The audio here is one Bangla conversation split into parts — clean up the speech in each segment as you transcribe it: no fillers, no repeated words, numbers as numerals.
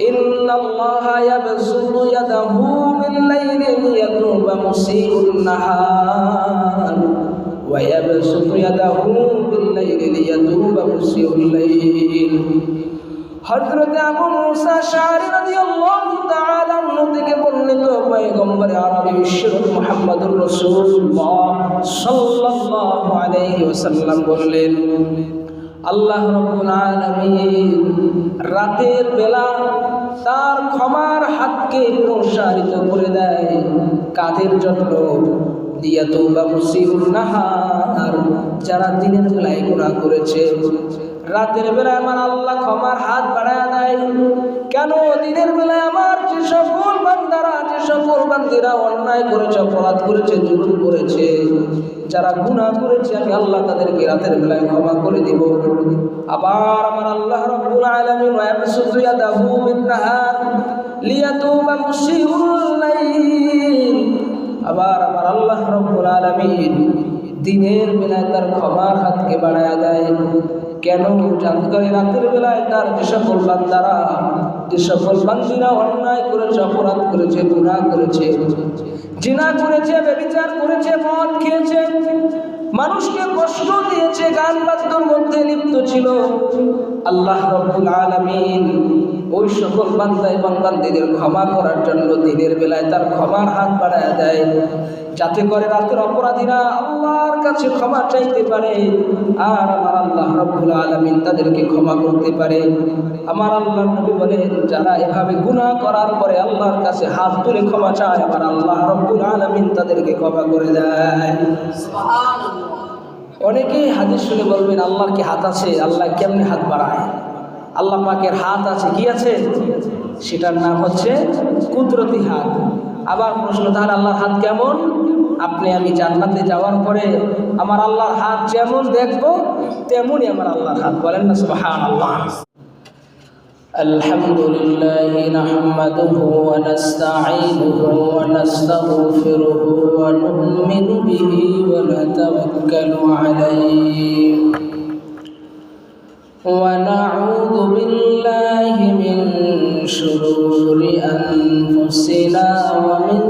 ইন্নাল্লাহা ইয়াবসুতু ইয়াদাহু বিল-লাইলি লিয়াতুবা মুসিউন নাহার ওয়া ইয়াবসুতু ইয়াদাহু বিল-লাইলি লিয়াতুবা মুসিউল লাইল। হযরত আবু মুসা আশআরী রাদিয়াল্লাহু তাআলা আনহু থেকে বর্ণিত পয়গম্বর আরবি বিশ্বনবী মুহাম্মদুর রাসূলুল্লাহ সাল্লাল্লাহু আলাইহি ওয়াসাল্লাম বললেন, আল্লাহ রাব্বুল আলামিন রাতের বেলা তার ক্ষমার হাতকে প্রসারিত করে দেয় কাদের জন্য? লিয়াতুবা মুসিউন নাহার, যারা দিনের বেলায় গুনাহ করেছে রাতের বেলায় আমার আল্লাহ ক্ষমার হাত বাড়ায় দেয়। কেন? দিনের বেলায় আমার যে সকল বান্দারা, যে সকল বান্দিরা অন্যায় করেছে, অপরাধ করেছে, জুলুম করেছে, যারা গুনাহ করেছে, আমি আল্লাহ তাদেরকে রাতের বেলায় ক্ষমা করে দিব। আবার আমার আল্লাহ রাব্বুল আলামিন ইয়াবসুতু ইয়াদাহু বিন-নাহার লিয়াতুবা মুসিউল লাইল, আবার আমার আল্লাহ রাব্বুল আলামিন দিনের বেলায় তার ক্ষমার হাতকে বাড়ায়া দেয়। কেন? জানতে করে রাতের বেলায় তার যে সকল বান্দারা, যে সকল বান্দিরা অন্যায় করেছে, অপরাধ করেছে, গুনাহ করেছে, জিনা করেছে, ব্যভিচার করেছে, মদ খেয়েছে, মানুষকে কষ্ট দিয়েছে, গান বাদ্যর মধ্যে লিপ্ত ছিল, আল্লাহ রাব্বুল আলামিন ওই সকল বান্দা এবং বান্দীদের ক্ষমা করার জন্য দিনের বেলায় তার ক্ষমার হাত বাড়ায় দেয়, যাতে করে রাতের অপরাধীরা আল্লাহর কাছে ক্ষমা চাইতে পারে আর আমার আল্লাহ রাব্বুল আলামিন তাদেরকে ক্ষমা করতে পারে। আমার আল্লাহর নবী বলেন, যারা এভাবে গুনাহ করার পরে আল্লাহর কাছে হাত তুলে ক্ষমা চায়, আমার আল্লাহ রাব্বুল আলামিন তাদেরকে ক্ষমা করে দেয়। সুবহানাল্লাহ। অনেকেই হাদিস শুনে বলবেন, আল্লাহর কি হাত আছে? আল্লাহ কেমনে হাত বাড়ায়? আল্লাহ পাকের হাত আছে, কি আছে? সেটার নাম হচ্ছে কুদরতি হাত। আবার প্রশ্ন, তাহলে আল্লাহর হাত কেমন? আপনি আমি জান্নাতে যাওয়ার পরে আমার আল্লাহর হাত যেমন দেখবো তেমনই আমার আল্লাহর হাত। বলেন না সুবহানাল্লাহ। আলহামদুলিল্লাহি নাহমাদুহু ওয়া নাস্তাঈনুহু ওয়া নাস্তাগফিরুহু ওয়া নু'মিনু বিহি ওয়া নাতাওয়াক্কালু আলাইহি ওয়া নাউযু বিল্লাহি মিন শুরুরি আনফুসিনা ওয়া মিন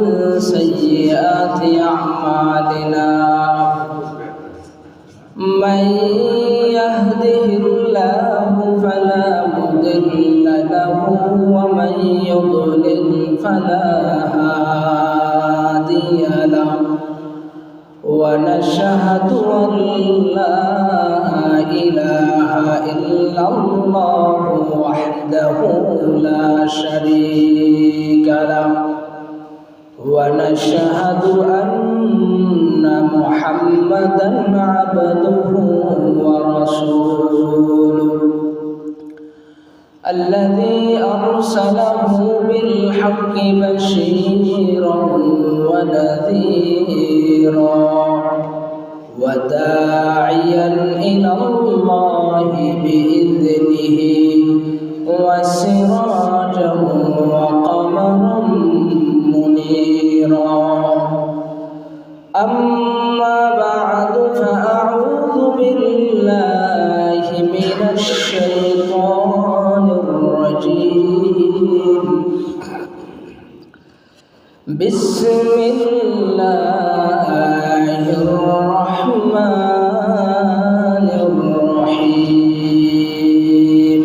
সাইয়্যাতি আ'মালিনা। মান ইয়াহদিহিল্লাহু ফালা মুদিল্লা লাহু ওয়া মান ইউদ্লিল ফালা হাদিয়া লাহু ওয়া নাশহাদু আন লা ইলাহা ইল্লাল্লাহু ওয়াহদাহু লা শারীকা লাহু ওয়া নাশহাদু আন্না মুহাম্মাদান আবদুহু ওয়া রাসূলুহু الذي أرسله بالحق بشيرا ونذيرا وداعيا إلى الله بإذنه وسراجا وقمرا منيرا. أما بعد فأعوذ بالله من الشيطان الرجيم. بسم الله الرحمن الرحيم.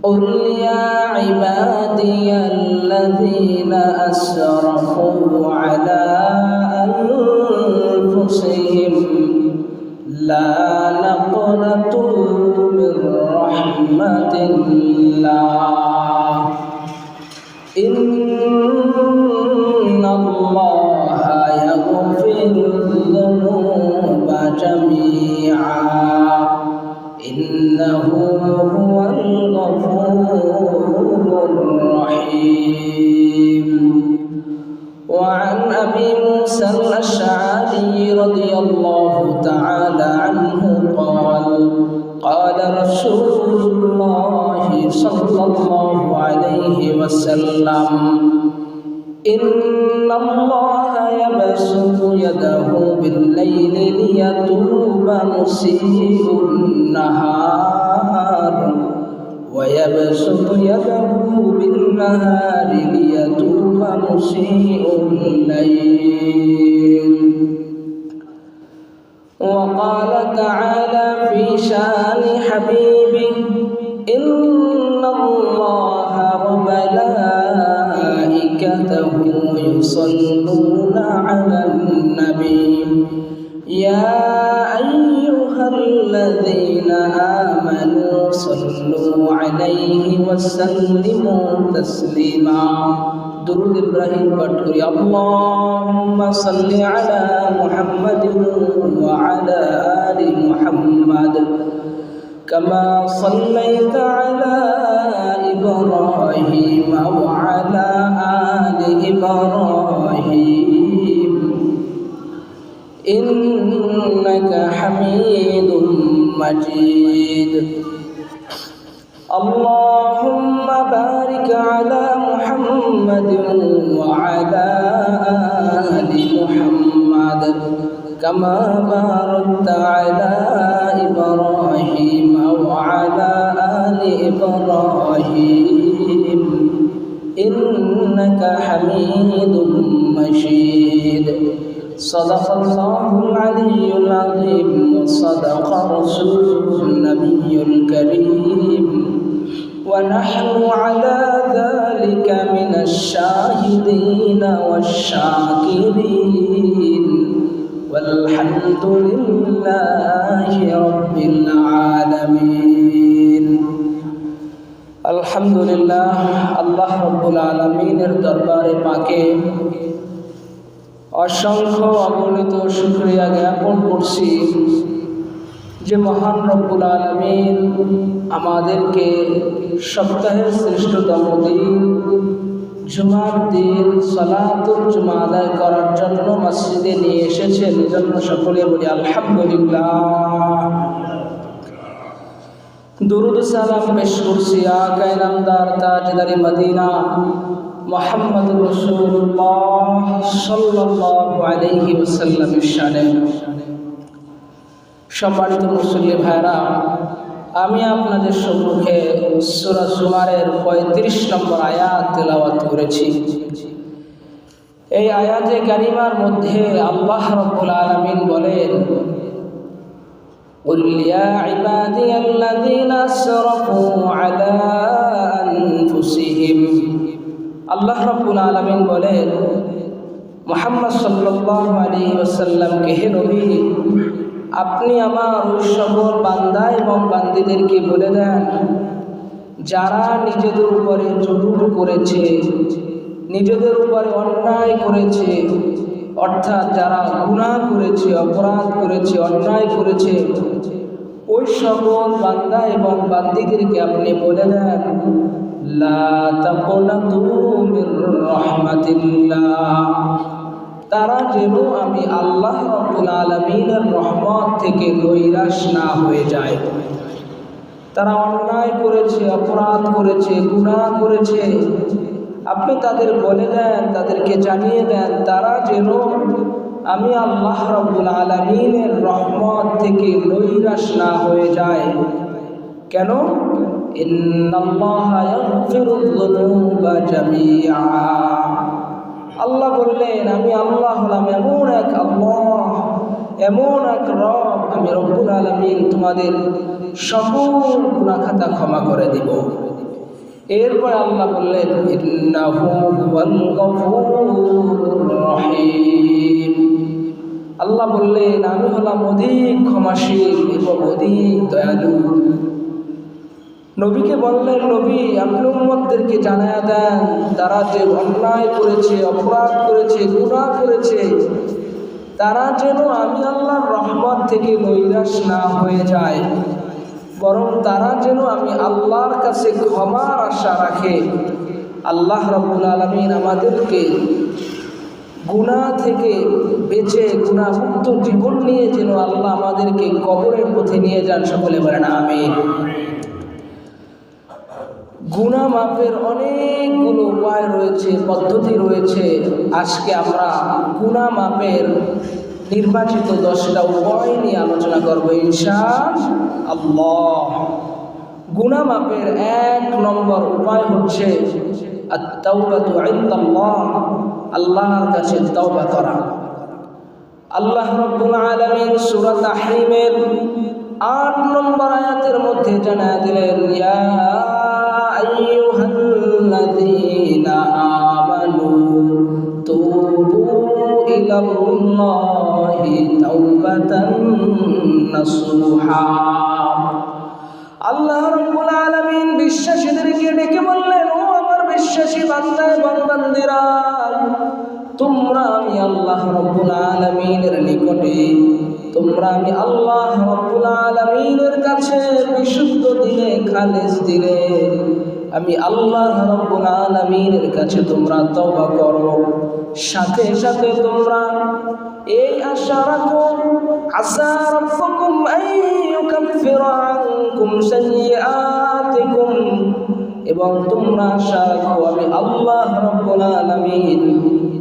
قل يا عبادي الذين أسرفوا على أنفسهم لا تقنطوا من رحمة الله إن الله يغفر الذنوب جميعا إنه هو الغفور الرحيم. وعن أبي موسى الأشعري رضي الله تعالى عنه قال قال رسول الله صلى الله عليه وسلم إن الله يبسط يده بالليل ليتوب مسيء النهار ويبسط يده بالنهار ليتوب مسيء الليل. وقال تعالى في شان حبيبه إن الله وملائكته يصلون على النبي يا أيها الذين آمنوا صلوا عليه وسلموا تسليما. درود إبراهيم بطري اللهم صل على محمد وعلى آل محمد كما صليت على إبراهيم وعلى آل إبراهيم إنك حميد مجيد. اللهم بارك على محمد وعلى آل محمد كما باركت على إبراهيم وعلى آل إبراهيم إنك حميد مجيد. صدق الله العلي العظيم وصدق رسوله النبي الكريم ونحن على ذلك من الشاهدين والشاكرين والحمد لله رب العالمين. আলহামদুলিল্লাহ, আল্লাহ রব্বুল আলামিনের দরবারে পাকে অসংখ্য অগণিত শুকরিয়া জ্ঞাপন করছি যে মহান রব্বুল আলামিন আমাদেরকে সপ্তাহের শ্রেষ্ঠতম দিন জুমার দিন সালাতুল জুমা আদায় করার জন্য মসজিদে নিয়ে এসেছেন। এজন্য সকলে বলি আলহামদুলিল্লাহ। দুরুদ সালাম পেশ করছি আকা ইনামদার তাজদারি মদিনা মুহাম্মদুর রাসূলুল্লাহ সাল্লাল্লাহু আলাইহি ওয়াসাল্লামের শানে। সম্মানিত মুসল্লি ভাইরা, আমি আপনাদের সম্মুখে সূরা জুমারের ৩৫ নম্বর আয়াত তেলাওয়াত করেছি। এই আয়াতে কারিমার মধ্যে আল্লাহ রাব্বুল আলামিন বলেন, قل يا عبادي الذين أسرفوا على أنفسهم। আল্লাহ রাব্বুল আলামিন বলেন মুহাম্মদ সাল্লাল্লাহু আলাইহি ওয়াসাল্লামকে, হে নবী, আপনি আমার ওই সকল বান্দা এবং বান্দীদেরকে বলে দেন যারা নিজেদের উপরে জুলুম করেছে, নিজেদের উপরে অন্যায় করেছে, অর্থাৎ যারা গুনাহ করেছে, অপরাধ করেছে, অন্যায় করেছে, ওই সকল বান্দা এবং বান্দীদেরকে আপনি বলে দেন লা তাকুনাতু মির রাহমাতিল্লাহ, তারা যেন আমি আল্লাহ রাব্বুল আলামিনের রহমত থেকে নৈরাশ না হয়ে যায়। তারা অন্যায় করেছে, অপরাধ করেছে, গুনাহ করেছে, আপনি তাদের বলে দেন, তাদেরকে জানিয়ে দেন তারা যেন আমি আল্লাহ রাব্বুল আলামিনের রহমত থেকে নৈরাশ না হয়ে যায়। কেন? ইন্নাল্লাহা ইয়াগফিরুয যুনুবা জামিআ। আল্লাহ বললেন আমি আল্লাহ হলাম এমন এক আল্লাহ, এমন এক রব, আমি রব্বুল আলামিন তোমাদের সকল গুনাহ খাতা ক্ষমা করে দিব। এরপর আল্লাহ বললেন ইন্নাহু হুয়াল গফুরুর রহিম। আল্লাহ বললেন আমি হলাম অধিক ক্ষমাশীল এবং অধিক দয়ালু। নবীকে বললেন নবী, আপনি উম্মতদেরকে জানায়া দেন তারা যে অন্যায় করেছে, অপরাধ করেছে, গুনাহ করেছে, তারা যেন আমি আল্লাহর রহমত থেকে নৈরাশ না হয়ে যায়, বরং তারা যেন আমি আল্লাহর কাছে ক্ষমার আশা রাখে। আল্লাহ রাব্বুল আলামিন আমাদেরকে গুনাহ থেকে বেঁচে গুনাহমুক্ত জীবন নিয়ে যেন আল্লাহ আমাদেরকে কবরের পথে নিয়ে যান। সকলে বলেন আমিন। গুনাহ মাপের অনেকগুলো উপায় রয়েছে, পদ্ধতি রয়েছে। আজকে আমরা গুনাহ মাপের নির্বাচিত 10টা উপায় নিয়ে আলোচনা করব ইনশাআল্লাহ। গুনাহ মাপের 1 নম্বর উপায় হচ্ছে আত-তাওবাতু ইনদাল্লাহ, আল্লাহর কাছে তওবা করা। আল্লাহ রাব্বুল আলামিন সূরা তাহরিমের 8 নম্বর আয়াতের মধ্যে জানায় দিলেন, ইয়া আইয়ুহাল্লাযীনা আমানু তুবু ইলাল্লাহি তাওবাতান নাসুহা। আল্লাহ রাব্বুল আলামিন বিশ্বাসীদেরকে ডেকে বললেন, ও আমার বিশ্বাসী বান্দা এবং বান্দীরা, তোমরা আমি আল্লাহ রাব্বুল আলামিনের নিকটে, তোমরা আমি আল্লাহ রাব্বুল আলামিনের কাছে বিশুদ্ধ দিলে, খালেস দিলে আমি আল্লাহ রাব্বুল আলামিনের কাছে তোমরা তওবা করো। সাথে সাথে তোমরা এই আশা রাখো, আসা রাব্বুকুম আন ইউকাফিরা আনকুম সাইয়্যাতিকুম, এবং তোমরা আশা রাখো আমি আল্লাহ রাব্বুল আলামিন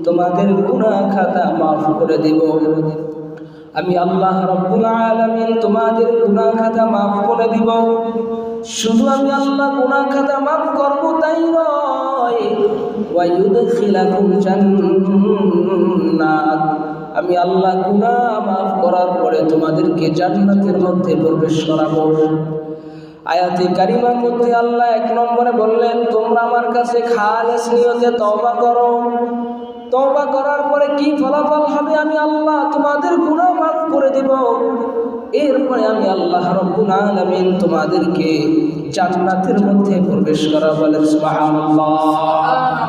তোমাদের গুনাহ খাতা মাফ করে দেব। আমি আল্লাহ রাব্বুল আলামিন তোমাদের গুনাহ খাতা মাফ করে দিব। শুধু আমি আল্লাহ গুনাহ খাতা মাফ করব তাই নয়, ওয়া ইউদখিলাকুম জান্নাত, আমি আল্লাহ গুনাহ মাফ করার পরে তোমাদেরকে জান্নাতের মধ্যে প্রবেশ করাবো। আয়াতে কারিমার মধ্যে আল্লাহ 1 নম্বরে বললেন, তোমরা আমার কাছে খালেস নিয়তে তওবা করো। তওবা করার পরে কি ফলাফল হবে? আমি আল্লাহ তোমাদের গুনাহ মাফ করে দেব। এরপরে আমি আল্লাহ রাব্বুল আলামিন তোমাদেরকে জান্নাতের মধ্যে প্রবেশ করাবো। বলেন সুবহানাল্লাহ।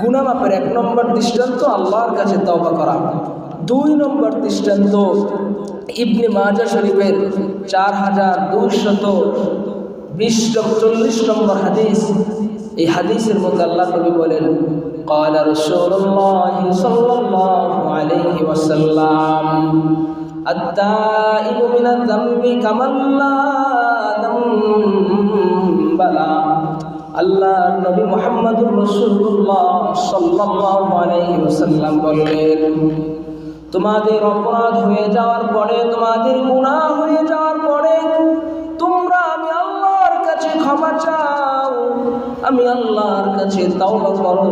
গুনাহ মাফের 1 নম্বর দৃষ্টান্ত আল্লাহর কাছে তওবা করা। 2 নম্বর দৃষ্টান্ত ইবনে মাজাহ শরীফের 4240 নম্বর হাদিস। এই হাদিসের মধ্যে আল্লাহ নবী বলেন, قال رسول الله صلى الله عليه وسلم التائب من الذنب كمن لا ذنب له। আল্লাহ নবী মুহাম্মদুর রাসূলুল্লাহ সাল্লাল্লাহু আলাইহি ওয়াসাল্লাম বললেন, তোমাদের অপরাধ হয়ে যাওয়ার পরে, তোমাদের গুনাহ হয়ে যাওয়ার পরে তোমরা আমি আল্লাহর কাছে ক্ষমা চাও, আমি আল্লাহর কাছে তাওবা করো।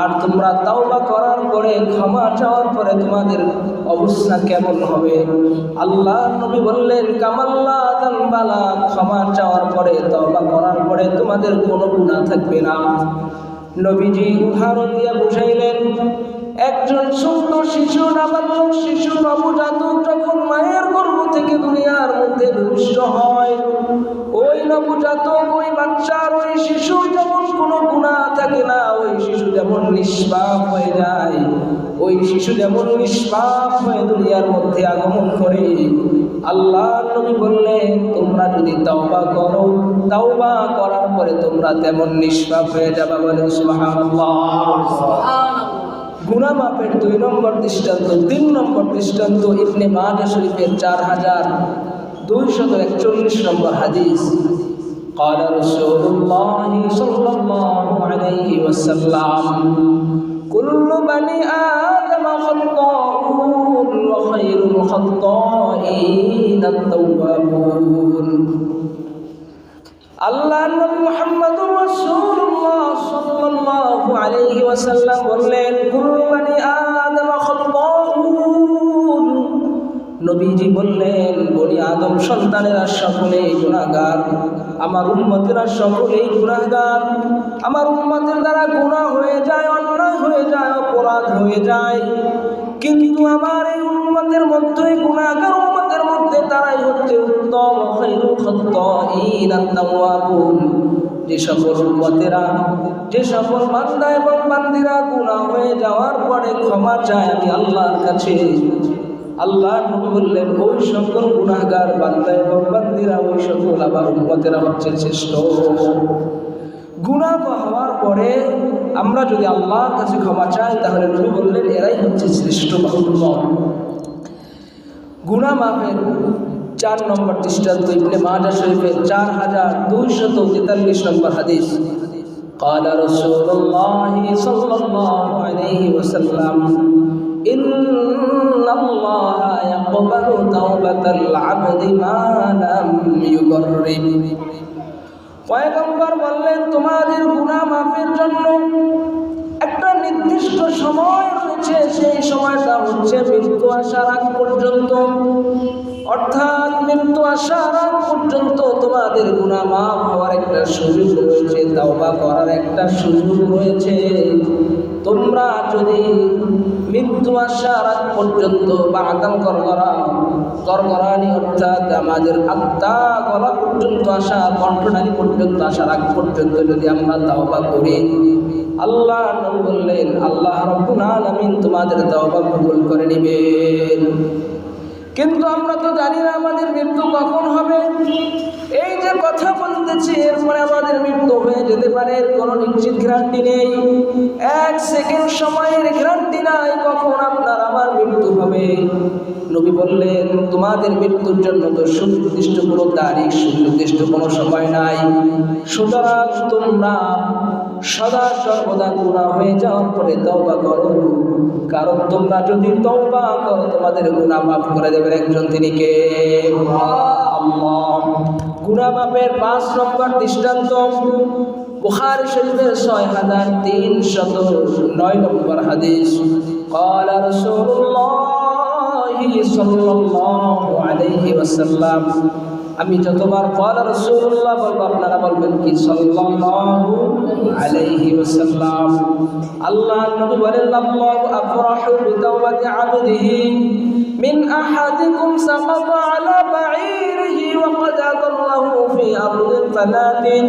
আর তোমরা তাওবা করার পরে, ক্ষমা চাওয়ার পরে তোমাদের অবস্থা কেমন হবে? আল্লাহ নবী বললেন, কামাল্লা যানবালা, ক্ষমা চাওয়ার পরে, তাওবা করার পরে তোমাদের কোনো গুনাহ থাকবে না। নবীজি উদাহরণ দিয়ে বুঝাইলেন, একজন ছোট্ট শিশু, নাবালক শিশু, নবজাতক যখন মায়ের গর্ভ থেকে দুনিয়ার মধ্যে ভূমিষ্ঠ হয়, ওই নবজাতক, ওই বাচ্চার, ওই শিশু যেমন কোনো গুনাহ থাকে না, ওই শিশু যেমন নিষ্পাপ হয়ে যায়, ওই শিশু যেমন নিষ্পাপ হয়ে দুনিয়ার মধ্যে আগমন করে, আল্লাহ নবী বললেন, তোমরা যদি তাওবা করো, তাওবা করার পরে তোমরা তেমন নিষ্পাপ হয়ে যাবে। বলেন সুবহানাল্লাহ। গুনাহ মাপের 2 নম্বর দৃষ্টান্ত। 3 নম্বর দৃষ্টান্ত ইবনে মাজাহ শরীফের 4241 নম্বর হাদিস। قال رسول الله صلى الله عليه وسلم كل بني آدم خطاؤون وخير الخطائين التوابون। আল্লাহ নবী মুহাম্মদুর রাসূলুল্লাহ সাল্লাল্লাহু আলাইহি ওয়াসাল্লাম বললেন, কুল্লু বানি আদম খাতাউন। নবীজি বললেন, বনি আদম সন্তানেরা সকলেই গুনাহগার, আমার উম্মতেরা সকলেই গুনাহগার। আমার উম্মতের দ্বারা গুনাহ হয়ে যায়, অন্যায় হয়ে যায়, অপরাধ হয়ে যায়, কিন্তু আমার এই উম্মতের মধ্যে, গুনাহগার উম্মতের মধ্যে তারাই হচ্ছে উত্তম। খায়রুল খাত্তাইন আত-তাওয়াবুন। যে সকল উম্মতেরা, যে সকল বান্দা এবং বান্দীরা গুনাহ হয়ে যাওয়ার পরে ক্ষমা চায় আমি আল্লাহর কাছে, আল্লাহ নবী বললেন, ওই সকল গুনাহগার বান্দা এবং বান্দীরা, ওই সকল আবার উম্মতেরা হচ্ছে শ্রেষ্ঠ। গুনাহ হওয়ার পরে আমরা যদি আল্লাহর কাছে ক্ষমা চাই, তাহলে নবী বললেন, এরাই হচ্ছে শ্রেষ্ঠ উম্মত। গুনাহ মাফের 4 নম্বর দৃষ্টান্ত ইবনে মাজাহ শরীফের 4243 নম্বর হাদিস। قال رسول الله صلى الله عليه وسلم ইন্নাল্লাহা ইয়াকবালু তাওবাতাল আবদি মা লাম ইউগাররিব। পয়গম্বর বললেন, তোমাদের গুনাহ মাফের জন্য একটা নির্দিষ্ট সময় রয়েছে, সেই সময়টা হচ্ছে মৃত্যু আসার আগ পর্যন্ত। অর্থাৎ মৃত্যু আসার আগ পর্যন্ত তোমাদের গুনাহ মাফ হওয়ার একটা সুযোগ রয়েছে, তাওবা করার একটা সুযোগ রয়েছে। তোমরা যদি মৃত্যু আসার আগ পর্যন্ত বাদাম করগরানি অর্থাৎ আমাদের আত্মা গলা পর্যন্ত আসা, কণ্ঠনালী পর্যন্ত আসার আগ পর্যন্ত যদি আমরা তাওবা করি, আল্লাহ নবী বললেন আল্লাহ রাব্বুল আলামিন তোমাদের তাওবা কবুল করে নেবেন। কিন্তু আমরা তো জানি না আমাদের মৃত্যু কখন হবে। এই যে কথা বলতেছি, এরপরে আমাদের মৃত্যু হয়ে যেতে পারে, এর কোনো নিশ্চিত গ্যারান্টি নেই। এক সেকেন্ড সময়ের গ্যারান্টি নাই কখন আপনার আমার মৃত্যু হবে। নবী বললেন তোমাদের মৃত্যুর জন্য তো সুনির্দিষ্ট কোনো তারিখ, সুনির্দিষ্ট কোনো সময় নাই। সুতরাং তোমরা সদা সর্বদা গুনাহ হয়ে যাওয়ার পরে তওবা করো, কারণ তোমরা যদি তওবা করো তোমাদের গুনাহ মাফ করে দেবেন একজন, তিনি কে? আল্লাহ। গুনাহ মাফের 5 নম্বর দৃষ্টান্ত বুখারী শরীফের 6309 নম্বর হাদিস। قال رسول الله صلى الله عليه وسلم। আমি যতবার ক্বালা রাসূলুল্লাহ বলবো আপনারা বলবেন কি সাল্লাল্লাহু আলাইহি ওয়াসাল্লাম। আল্লাহ নবী বলেন আল্লাহু আফরাহু বিতাওবাতি আবদিহি মিন আহাদিকুম সাকাতা আলা বাঈরিহি ওয়া ক্বাদ আদাল্লাহু ফি আরদিন ফালাতিন।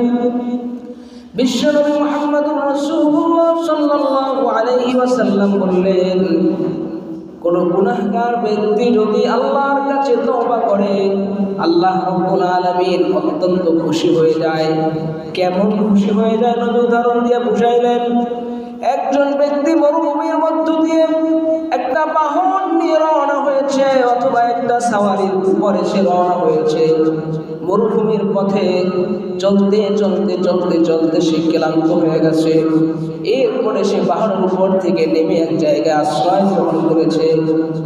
বিশ্বনবী মুহাম্মদুর রাসূলুল্লাহ সাল্লাল্লাহু আলাইহি ওয়াসাল্লাম বললেন, কোন গুনাহগার ব্যক্তি যদি আল্লাহর কাছে তওবা করে, আল্লাহ রাব্বুল আলামিন অত্যন্ত খুশি হয়ে যায়। কেমন খুশি হয়ে যায় নবী উদাহরণ দিয়ে বুঝাইলেন। একজন ব্যক্তি মরুভূমির মধ্য দিয়ে একটা বাহন নিয়ে রওনা হয়েছে, অথবা একটা সাওয়ারির উপরে সে রওনা হয়েছে। মরুভূমির পথে চলতে চলতে চলতে চলতে সে ক্লান্ত হয়ে গেছে। এরপরে সে পাহাড়ের উপর থেকে নেমে এক জায়গায় আশ্রয় গ্রহণ করেছে,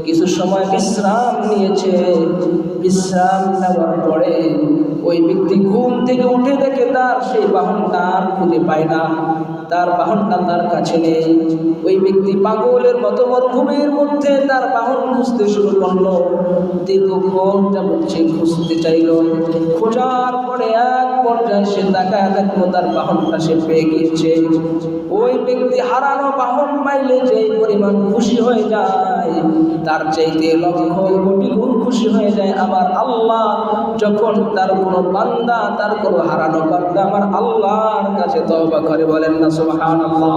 কিছু সময় বিশ্রাম নিয়েছে। বিশ্রাম নেওয়ার পরে ওই ব্যক্তি ঘুম থেকে উঠে দেখে তার সেই বাহনটা আর খুঁজে পায় না, তার বাহনটা তার কাছে নেই। ওই ব্যক্তি পাগলের মতো মরুভূমির মধ্যে তার বাহন খুঁজতে শুরু করলো। দীর্ঘক্ষণ যাবৎ সে খুঁজতে চাইল। খোঁজার পরে এক পর্যায়ে সে তাকায় দেখলো তার বাহনটা সে পেয়ে গিয়েছে। ওই ব্যক্তি হারানো বাহন পাইলে যে পরিমাণ খুশি হয়ে যায়, তার চাইতে লক্ষ কোটি গুণ খুশি হয়ে যায় আমার আল্লাহ যখন তার কোনো বান্দা, তার কোনো হারানো বান্দা আমার আল্লাহর কাছে তওবা করে। বলেন না সুবহানাল্লাহ।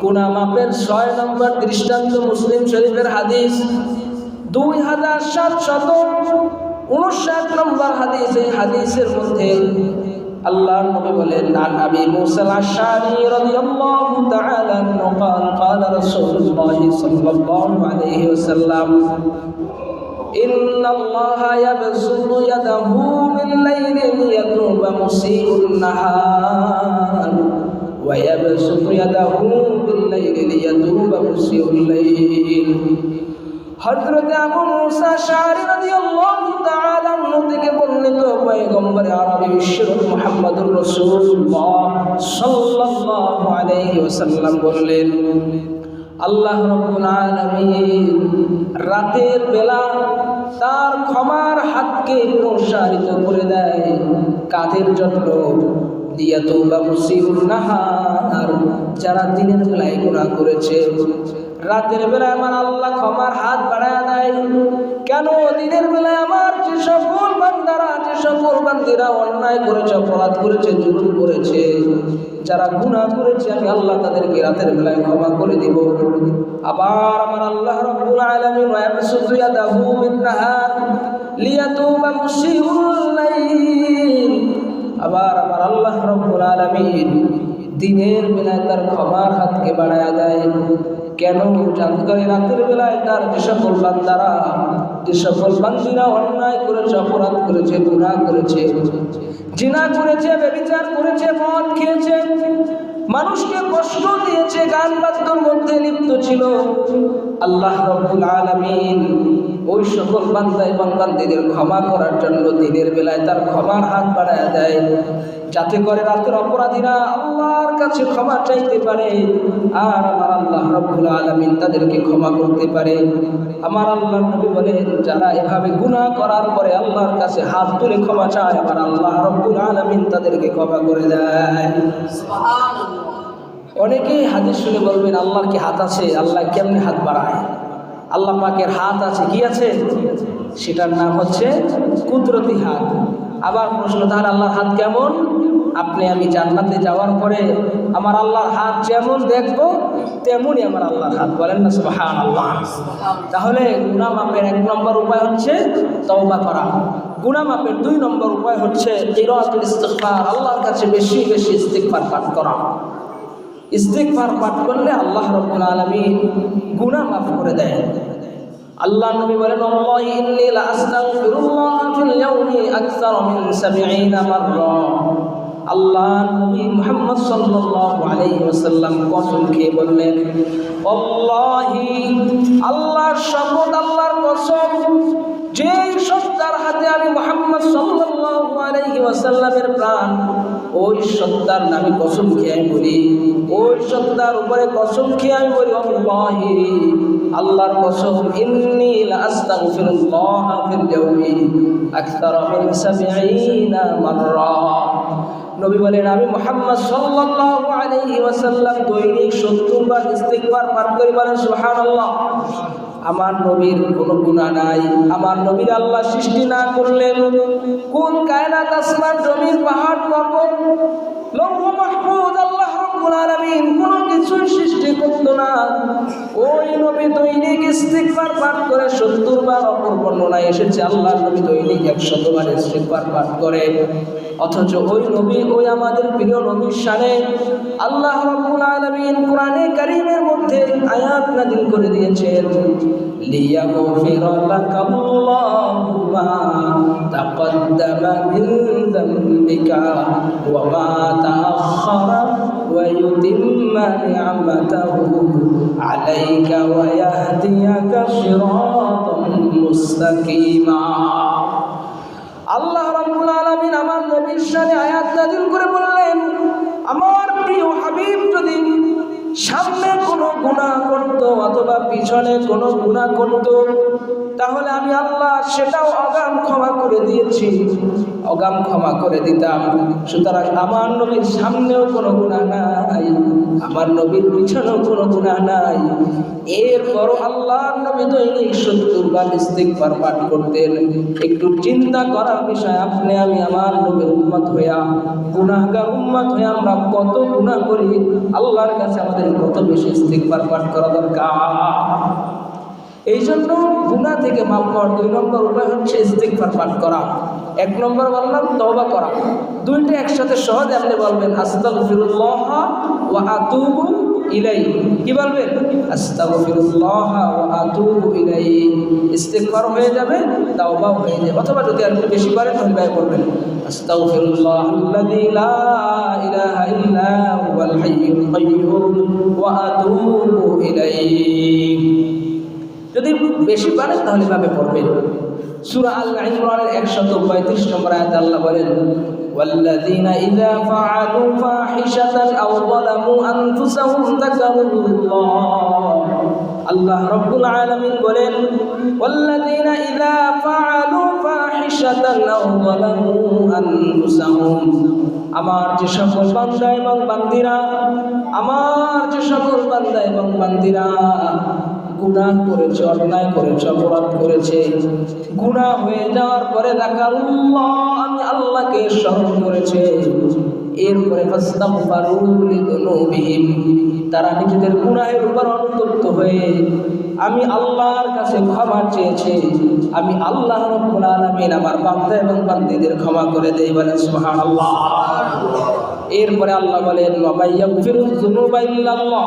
গুনাহ মাফের 6 নম্বর দৃষ্টান্ত মুসলিম শরীফের হাদিস 2759 নম্বর হাদিস। এই হাদিসের মধ্যে আল্লাহর নবী বলেন, আন আবি মুসা আশ-শারি রাদিয়াল্লাহু তাআলা আনহু قال قال رسول الله صلى الله عليه وسلم إن الله يبسط يده بالليل ليتوب مسيء النهار ويبسط يده بالليل ليتوب مسيء الليل। হযরত আবু মুসা আশ-শারি রাদিয়াল্লাহু তাআলা আনহু থেকে বর্ণিত পয়গম্বর আরবি বিশ্বনবী মুহাম্মদুর রাসূলুল্লাহ সাল্লাল্লাহু আলাইহি ওয়াসাল্লাম বললেন, আল্লাহ রাব্বুল আলামিন রাতের বেলা তার ক্ষমার হাতকে প্রসারিত করে দেয়। কাদের জন্য? লিয়াতুবা মুসিউন নাহার, যারা দিনের বেলায় গুনাহ করেছে রাতের বেলায় আমার আল্লাহ ক্ষমার হাত বাড়ায় দেয়। কেন? দিনের বেলায় আমার যে সকল বান্দারা, যে সকল বান্দিরা অন্যায় করেছে, অপরাধ করেছে, জুলুম করেছে, যারা গুনাহ করেছে, আমি আল্লাহ তাদেরকে রাতের বেলায় ক্ষমা করে দিব। আবার আমার আল্লাহ রাব্বুল আলামিন ওয়ায়াবসুতু ইয়াদাহু বিন-নাহার লিয়াতুবা মুসিউল লাইল, আবার আমার আল্লাহ রাব্বুল আলামিন দিনের বেলায় তার ক্ষমার হাতকে বাড়ায় দেয়। কেন? জানতে পারি রাতের বেলায় তার যে সকল বান্দারা, যে সকল বান্দিরা অন্যায় করেছে, অপরাধ করেছে, গুনাহ করেছে, জিনা করেছে, ব্যভিচার করেছে, মদ খেয়েছে, মানুষকে কষ্ট দিয়েছে, গান বাদ্যর মধ্যে লিপ্ত ছিল, আল্লাহ রাব্বুল আলামিন ওই সকল বান্দা এবং বান্দীদের ক্ষমা করার জন্য দিনের বেলায় তার ক্ষমার হাত বাড়ায় দেয়, যাতে করে রাতের অপরাধীরা আল্লাহর কাছে ক্ষমা চাইতে পারে আর আমার আল্লাহ রাব্বুল আলামিন তাদেরকে ক্ষমা করতে পারে। আমার আল্লাহর নবী বলেন, যারা এভাবে গুনাহ করার পরে আল্লাহর কাছে হাত তুলে ক্ষমা চায়, আমার আল্লাহ রাব্বুল আলামিন তাদেরকে ক্ষমা করে দেয়। সুবহানাল্লাহ। অনেকেই হাদিস শুনে বলবেন, আল্লাহর কি হাত আছে? আল্লাহ কেমনে হাত বাড়ায়? আল্লাহ পাকের হাত আছে, কি আছে? সেটার নাম হচ্ছে কুদরতি হাত। আবার প্রশ্ন, তাহলে আল্লাহর হাত কেমন? আপনি আমি জান্নাতে যাওয়ার পরে আমার আল্লাহর হাত যেমন দেখবো তেমনই আমার আল্লাহর হাত। বলেন না সুবহানাল্লাহ। তাহলে গুনাহ মাপের 1 নম্বর উপায় হচ্ছে তওবা করা। গুনাহ মাপের 2 নম্বর উপায় হচ্ছে কিরাতুল ইস্তিগফার, আল্লাহর কাছে বেশি বেশি ইস্তিগফার পাঠ করা। ইস্তিগফার পাঠ করলে আল্লাহ রাব্বুল আলামিন গুনাহ মাফ করে দেয়। আল্লাহ নবী বলেন, আল্লাহি ইন্নী লা আস্তাগফিরুল্লাহ ফিল ইয়াউমি আকসার মিন 70 মাররা। আল্লাহ নবী মুহাম্মদ সাল্লাল্লাহু আলাইহি ওয়াসাল্লাম কসম খেয়ে বললেন, আল্লাহি, আল্লাহর শপথ, আল্লাহর কসম, যে সত্তার হাতে আমি মুহাম্মদ সাল্লাল্লাহু আলাইহি ওয়াসাল্লামের প্রাণ, ওই সত্তার নামে কসম খেয়ে আমি বলি, ওই সত্তার উপরে কসম খেয়ে আমি বলি, আল্লাহি, আল্লাহর কসম, ইন্নী লা আস্তাগফিরুল্লাহ ফিল ইয়াউমি আকসার মিন 70 মাররা। নবী বলেন, আমি মুহাম্মদ সাল্লাল্লাহু আলাইহি ওয়াসাল্লাম দৈনিক 70 বার ইস্তিগফার পাঠ করি। বলেন সুবহানাল্লাহ। আমার নবীর কোনো গুনাহ নাই। আমার নবীর আল্লাহ সৃষ্টি না করলেন, কোন কায়নাত, আসমান, জমিন, পাহাড়, পর্বত, লৌহ মাহফুজ আল্লাহ রাব্বুল আলামিন কোনো কিছু সৃষ্টি করত না। ওই নবী দৈনিক ইস্তিগফার পাঠ করে 70 বার। অপর বর্ণনায় এসেছে আল্লাহর নবী দৈনিক 100 বার ইস্তিগফার পাঠ করে। অথচ ওই নবী, ওই আমাদের প্রিয় নবীর শানে আল্লাহ রাব্বুল আলামিন কোরআনে কারীমের মধ্যে আয়াত নাযিল করে দিয়েছেন, লিয়াগফিরা লাকাল্লাহু মা তাকদ্দামা মিন যামবিকা ওয়া মা তাআখারা ওয়া ইউতিম্মা নি'মাতাহু আলাইকা ওয়া ইয়াহদিয়াকা সিরাতাম মুস্তাকিমা। আল্লাহ রাব্বুল আলামিন আমার নবীর শানে আয়াত নাযিল করে বললেন, আমার প্রিয় হাবিব যদি সামনে কোনো গুনাহ করত অথবা পিছনে কোনো গুনাহ করত, তাহলে আমি আল্লাহ সেটাও অগাম ক্ষমা করে দিয়েছি, অগাম ক্ষমা করে দিতাম। সুতরাং আমার নবীর সামনেও কোনো গুনাহ নাই, আমার নবীর পিছনেও কোনো গুনাহ নাই। এরপরও আল্লাহর নবী দৈনিক 70 বার ইস্তিগফার পাঠ করতেন। একটু চিন্তা করার বিষয়, আপনি আমি আমার নবীর উম্মত হইয়া, গুনাহগার উম্মত হইয়া আমরা কত গুনাহ করি। আল্লাহর কাছে আমাদের কত বেশি ইস্তিগফার পাঠ করা দরকার। এই জন্য গুনাহ থেকে মাফ পাওয়ার 2 নম্বর উপায় হচ্ছে ইস্তিগফার পাঠ করা। 1 নম্বর বললাম তওবা করা। দুইটা একসাথে সহজে আপনি বলবেন, আস্তাগফিরুল্লাহ ওয়া আতুবু ইলাইহি। কি বলবেন? আস্তাগফিরুল্লাহ ওয়া আতুবু ইলাইহি। ইস্তিগফার হয়ে যাবে, তওবা হয়ে যাবে। অথবা যদি আপনি বেশি পারেন তাহলে ভাই করবেন, আস্তাগফিরুল্লাহাল্লাযী লা ইলাহা ইল্লা হুয়াল হাইয়ুল কাইয়্যুম ওয়া আতুবু ইলাইহি। যদি বেশি পারেন তাহলে ভাবে পড়বেন। সূরা আল ইমরানের 135 নম্বর আয়াতে আল্লাহ বলেন, ওয়াল্লাযীনা ইযা ফাআলু ফাহিশাতান আও যালামু আনফুসাহুম যাকারুল্লাহ। আল্লাহ রাব্বুল আলামিন বলেন, ওয়াল্লাযীনা ইযা ফাআলু ফাহিশাতান আও যালামু আনফুসাহুম। আমার যে সকল বান্দা এবং বান্দীরা, আমার যে সকল বান্দা এবং বান্দীরা গুনাহ করেছে, অন্যায় করেছে, অপরাধ করেছে, গুনাহ হয়ে যাওয়ার পরে যাকারুল্লাহ, আমি আল্লাহকে স্মরণ করেছে, এরপরে ফাস্তাগফারু লিযুনুবিহিম, তারা নিজেদের গুনাহের উপর অনুতপ্ত হয়ে আমি আল্লাহর কাছে ক্ষমা চেয়েছে, আমি আল্লাহ রাব্বুল আলামিন আমার বান্দা এবং বান্দীদের ক্ষমা করে দেই। বলেন সুবহানাল্লাহ। এরপরে আল্লাহ বলেন, ওয়া মাইয়াগফিরুয যুনুবা ইল্লাল্লাহ।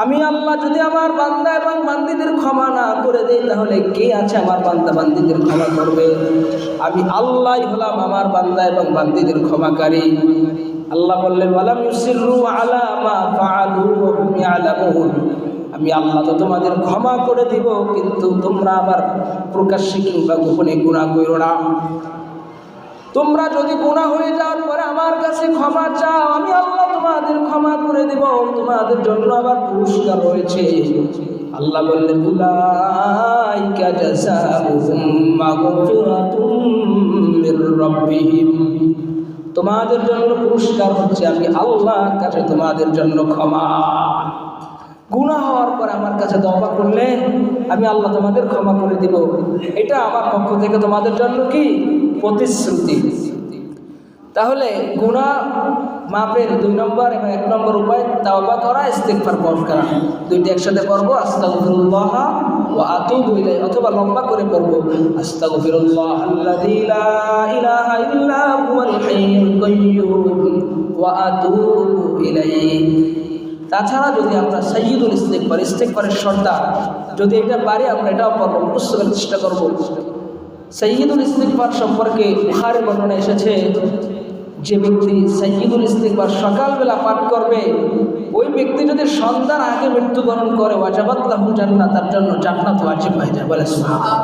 আমি আল্লাহ যদি আমার বান্দা এবং বান্দীদের ক্ষমা না করে দেই, তাহলে কে আছে আমার বান্দা বান্দীদের ক্ষমা করবে? আমি আল্লাহই হলাম আমার বান্দা এবং বান্দীদের ক্ষমাকারী। আল্লাহ বললেন ওয়ালাম ইউসিররু আলা মা ফাআলু ওয়া হুম ইয়ালামুন, আমি আল্লাহ তো তোমাদের ক্ষমা করে দিব, কিন্তু তোমরা আবার প্রকাশ্যে কিংবা গোপনে গুনাহ করো না। তোমরা যদি গুনাহ হয়ে যাওয়ার পরে আমার কাছে ক্ষমা চাও, আমি আল্লাহ তোমাদের ক্ষমা করে দেব, তোমাদের জন্য আবার পুরস্কার রয়েছে। আল্লাহ বললেন উলাইকা জাযাউহুম মাগফিরাতুম মির রাব্বিহিম, তোমাদের জন্য পুরস্কার হচ্ছে আমি আল্লাহর কাছে তোমাদের জন্য ক্ষমা। গুনাহ হওয়ার পর আমার কাছে তওবা করলে আমি আল্লাহ তোমাদের ক্ষমা করে দিব, এটা আমার পক্ষ থেকে তোমাদের জন্য কি প্রতিশ্রুতি। তাহলে গুনাহ মাপের 2 নম্বর এবং 1 নম্বর উপায় তাওবা করা, ইস্তিগফার পাঠ করা। দুইটা একসাথে পড়বো, আস্তাগফিরুল্লাহ ওয়া আতুবু ইলাইহি, অথবা লম্বা করে পড়বো আস্তাগফিরুল্লাহাল্লাযী লা ইলাহা ইল্লা হুয়াল হাইয়ুল কাইয়্যুম ওয়া আতুবু ইলাইহি। তাছাড়া যদি আমরা সাইয়্যিদুল ইস্তিগফার, ইস্তিগফারের সর্দার, যদি এটা পারি আমরা এটাও পড়বো, মুখস্থ করার চেষ্টা করবো। সাইয়্যিদুল ইস্তিগফার সম্পর্কে বুখারীর বর্ণনা এসেছে, যে ব্যক্তি সাইয়্যিদুল ইস্তিগফার সকালবেলা পাঠ করবে, ওই ব্যক্তি যদি সন্ধ্যার আগে মৃত্যুবরণ করে ওয়াজাবাত লাহু জান্নাত, তার জন্য জান্নাত ওয়াজিব হয়ে যায়। বলে সুবহানাল্লাহ।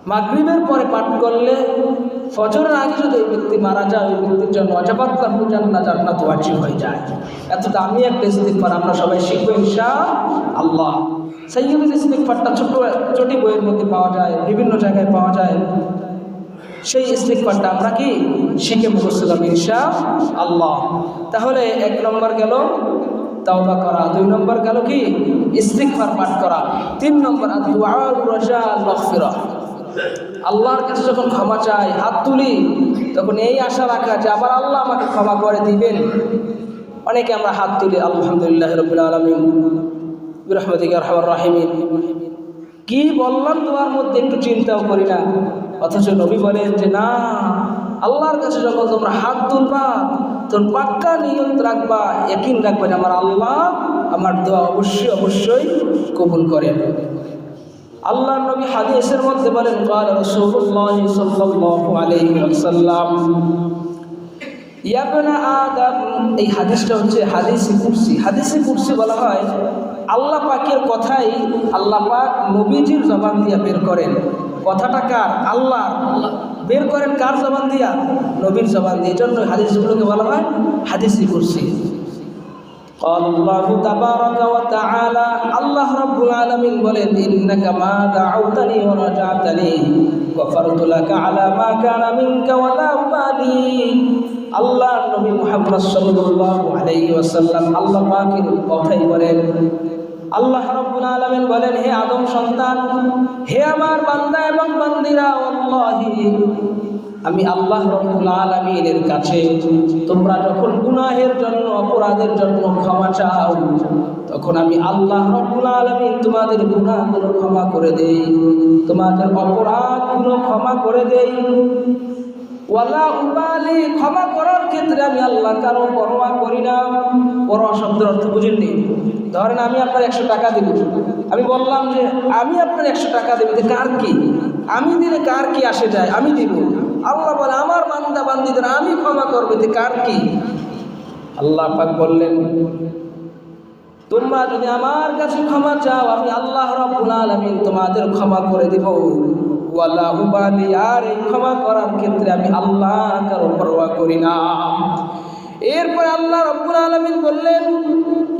মাগরিবের পরে পাঠ করলে ফজরের আগে যদি ওই ব্যক্তি মারা যায়, ওই ব্যক্তির জন্য ওয়াজাবাত লাহু জান্নাত, জান্নাত ওয়াজিব হয়ে যায়। এত দামি একটা ইস্তিগফার আমরা সবাই শিখবো ইনশাআল্লাহ। সাইয়্যিদুল ইস্তিগফারটা ছোটি বইয়ের মধ্যে পাওয়া যায়, বিভিন্ন জায়গায় পাওয়া যায়। সেই ইস্তিগফারটা আমরা কি শিখে মুখস্থ করব ইনশাআল্লাহ। তাহলে 1 নম্বর গেল তাওবা করা, 2 নম্বর গেল কি ইস্তিগফার পাঠ করা, 3 নম্বর আদ-দুআ রাজাল মাগফিরাহ। আল্লাহর কাছে যখন ক্ষমা চাই, হাত তুলি, তখন এই আশা রাখা যে আবার আল্লাহ আমাকে ক্ষমা করে দিবেন। অনেকে আমরা হাত তুলি আলহামদুলিল্লাহি রাব্বিল আলামিন বিরহমাতিকা আরহামার রাহিমিন, কি বললাম দোয়ার মধ্যে একটু চিন্তাও করি না। অথচ নবী বলেন যে না, আল্লাহর কাছে যখন তোমরা হাত তুলবা তখন পাক্কা নিয়ত রাখবা, ইয়াকিন রাখবা যে আমার আল্লাহ আমার দোয়া অবশ্যই অবশ্যই কবুল করেন। আল্লাহর নবী হাদিসের মধ্যে বলেন ক্বালা রাসূলুল্লাহ সাল্লাল্লাহু আলাইহি ওয়াসাল্লাম ইয়া ইবনা আদম, এই হাদিসটা হচ্ছে হাদিসে কুরসি। হাদিসে কুরসি বলা হয় আল্লাহ পাকের কথাই আল্লাহ পাক নবীজির জবান দিয়া বের করেন। কথাটা কার? আল্লাহ বের করেন কার জবান দিয়া? নবীর জবান দিয়ে। এজন্য হাদিসগুলোকে বলা হয় হাদিসে কুরসি। قال الله تبارك وتعالى, আল্লাহ রাব্বুল আলামিন বলেন ইন্নাকা মা দাউতানি ওয়া রাজাতানি গফারতু লাকা আলা মা কানা মিনকা ওয়া লা উবালি। আল্লাহ নবী মুহাম্মদ সাল্লাল্লাহু আলাইহি ওয়াসাল্লাম আল্লাহ পাকের কথাই বলেন। আল্লাহ রাব্বুল আলামিন বলেন, হে আদম সন্তান, হে আমার বান্দা এবং বান্দিরা, আল্লাহি আমি আল্লাহ রাব্বুল আলামিনের কাছে তোমরা যখন গুনাহের জন্য, অপরাধের জন্য ক্ষমা চাও, তখন আমি আল্লাহ রাব্বুল আলামিন তোমাদের গুনাহগুলো ক্ষমা করে দেই, তোমাদের অপরাধগুলো ক্ষমা করে দেই। ওয়ালা উবালি, ক্ষমা করার ক্ষেত্রে আমি আল্লাহ কারো পরোয়া করি না। পরোয়া শব্দের অর্থ বুঝেননি? ধরেন আমি আপনার 100 টাকা দিব, আমি বললাম যে আমি আপনার 100 টাকা দেব, কার কি? আমি দিলে কার কি আসে যায়? আমি দিব। আল্লাহ বলে আমার বান্দা বান্দীদের আমি ক্ষমা করবো, কার কি? আল্লাহ পাক বললেন তোমরা যদি আমার কাছে ক্ষমা চাও, আমি আল্লাহ রাব্বুল আলামিন তোমাদের ক্ষমা করে দিব। ওয়ালা উবালি, আর এই ক্ষমা করার ক্ষেত্রে আমি আল্লাহ কারো পরোয়া করি না। এরপর আল্লাহ রাব্বুল আলামিন বললেন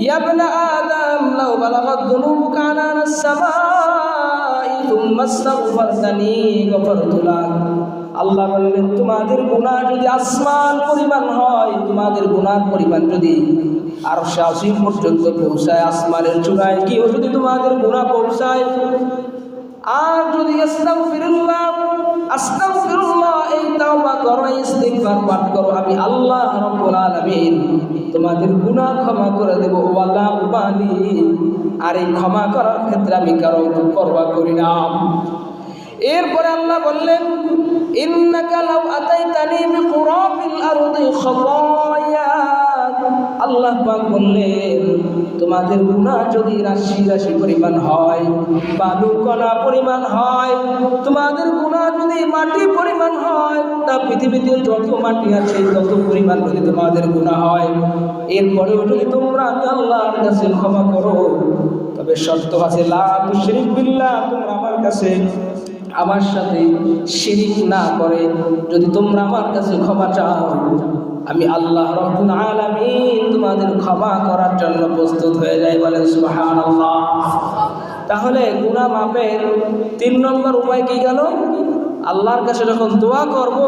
ইয়া ইবনা আদম লাউ বালাগাত যুনুবুকা আনানাস সামাই থুম্মা আস্তাগফারতানি গফারতু লাক। আল্লাহ বললেন তোমাদের গুনাহ যদি আসমান পরিমাণ হয়, তোমাদের গুনাহর পরিমাণ যদি আরশে আজিম পর্যন্ত পৌঁছায়, আসমানের চূড়ায় গিয়েও যদি তোমাদের গুনাহ পৌঁছায়, আর যদি আস্তাগফিরুল্লাহ এই তাওবা করো, ইস্তিগফার পাঠ করো, আমি আল্লাহ রাব্বুল আলামিন তোমাদের গুনাহ ক্ষমা করে দেব। ওয়ালা উবালি, আর এই ক্ষমা করার ক্ষেত্রে আমি কারো পরোয়া করি না। এরপরে আল্লাহ বললেন ইন্নাকা লাউ আতাইতানি বিকুরাবিল আরদি খাতায়া। আল্লাহ পাক বললেন, তোমাদের গুনাহ যদি রাশি রাশি পরিমাণ হয়, বালু কণা পরিমাণ হয়, তোমাদের গুনাহ যদি মাটি পরিমাণ হয়, তা পৃথিবীতে যত মাটি আছে তত পরিমাণ যদি তোমাদের গুনাহ হয়, এরপরেও যদি তোমরা আমি আল্লাহর কাছে ক্ষমা করো, তবে শর্ত আছে লা তুশরিক বিল্লাহ, তোমরা আমার কাছে আমার সাথে শিরিক না করে যদি তোমরা আমার কাছে ক্ষমা চাও, আমি আল্লাহ রাব্বুল আলামিন তোমাদের ক্ষমা করার জন্য প্রস্তুত হয়ে যাই। বলেন সুবহানাল্লাহ। তাহলে গুনাহ মাপের 3 নম্বর উপায় কি গেল? আল্লাহর কাছে যখন দোয়া করব,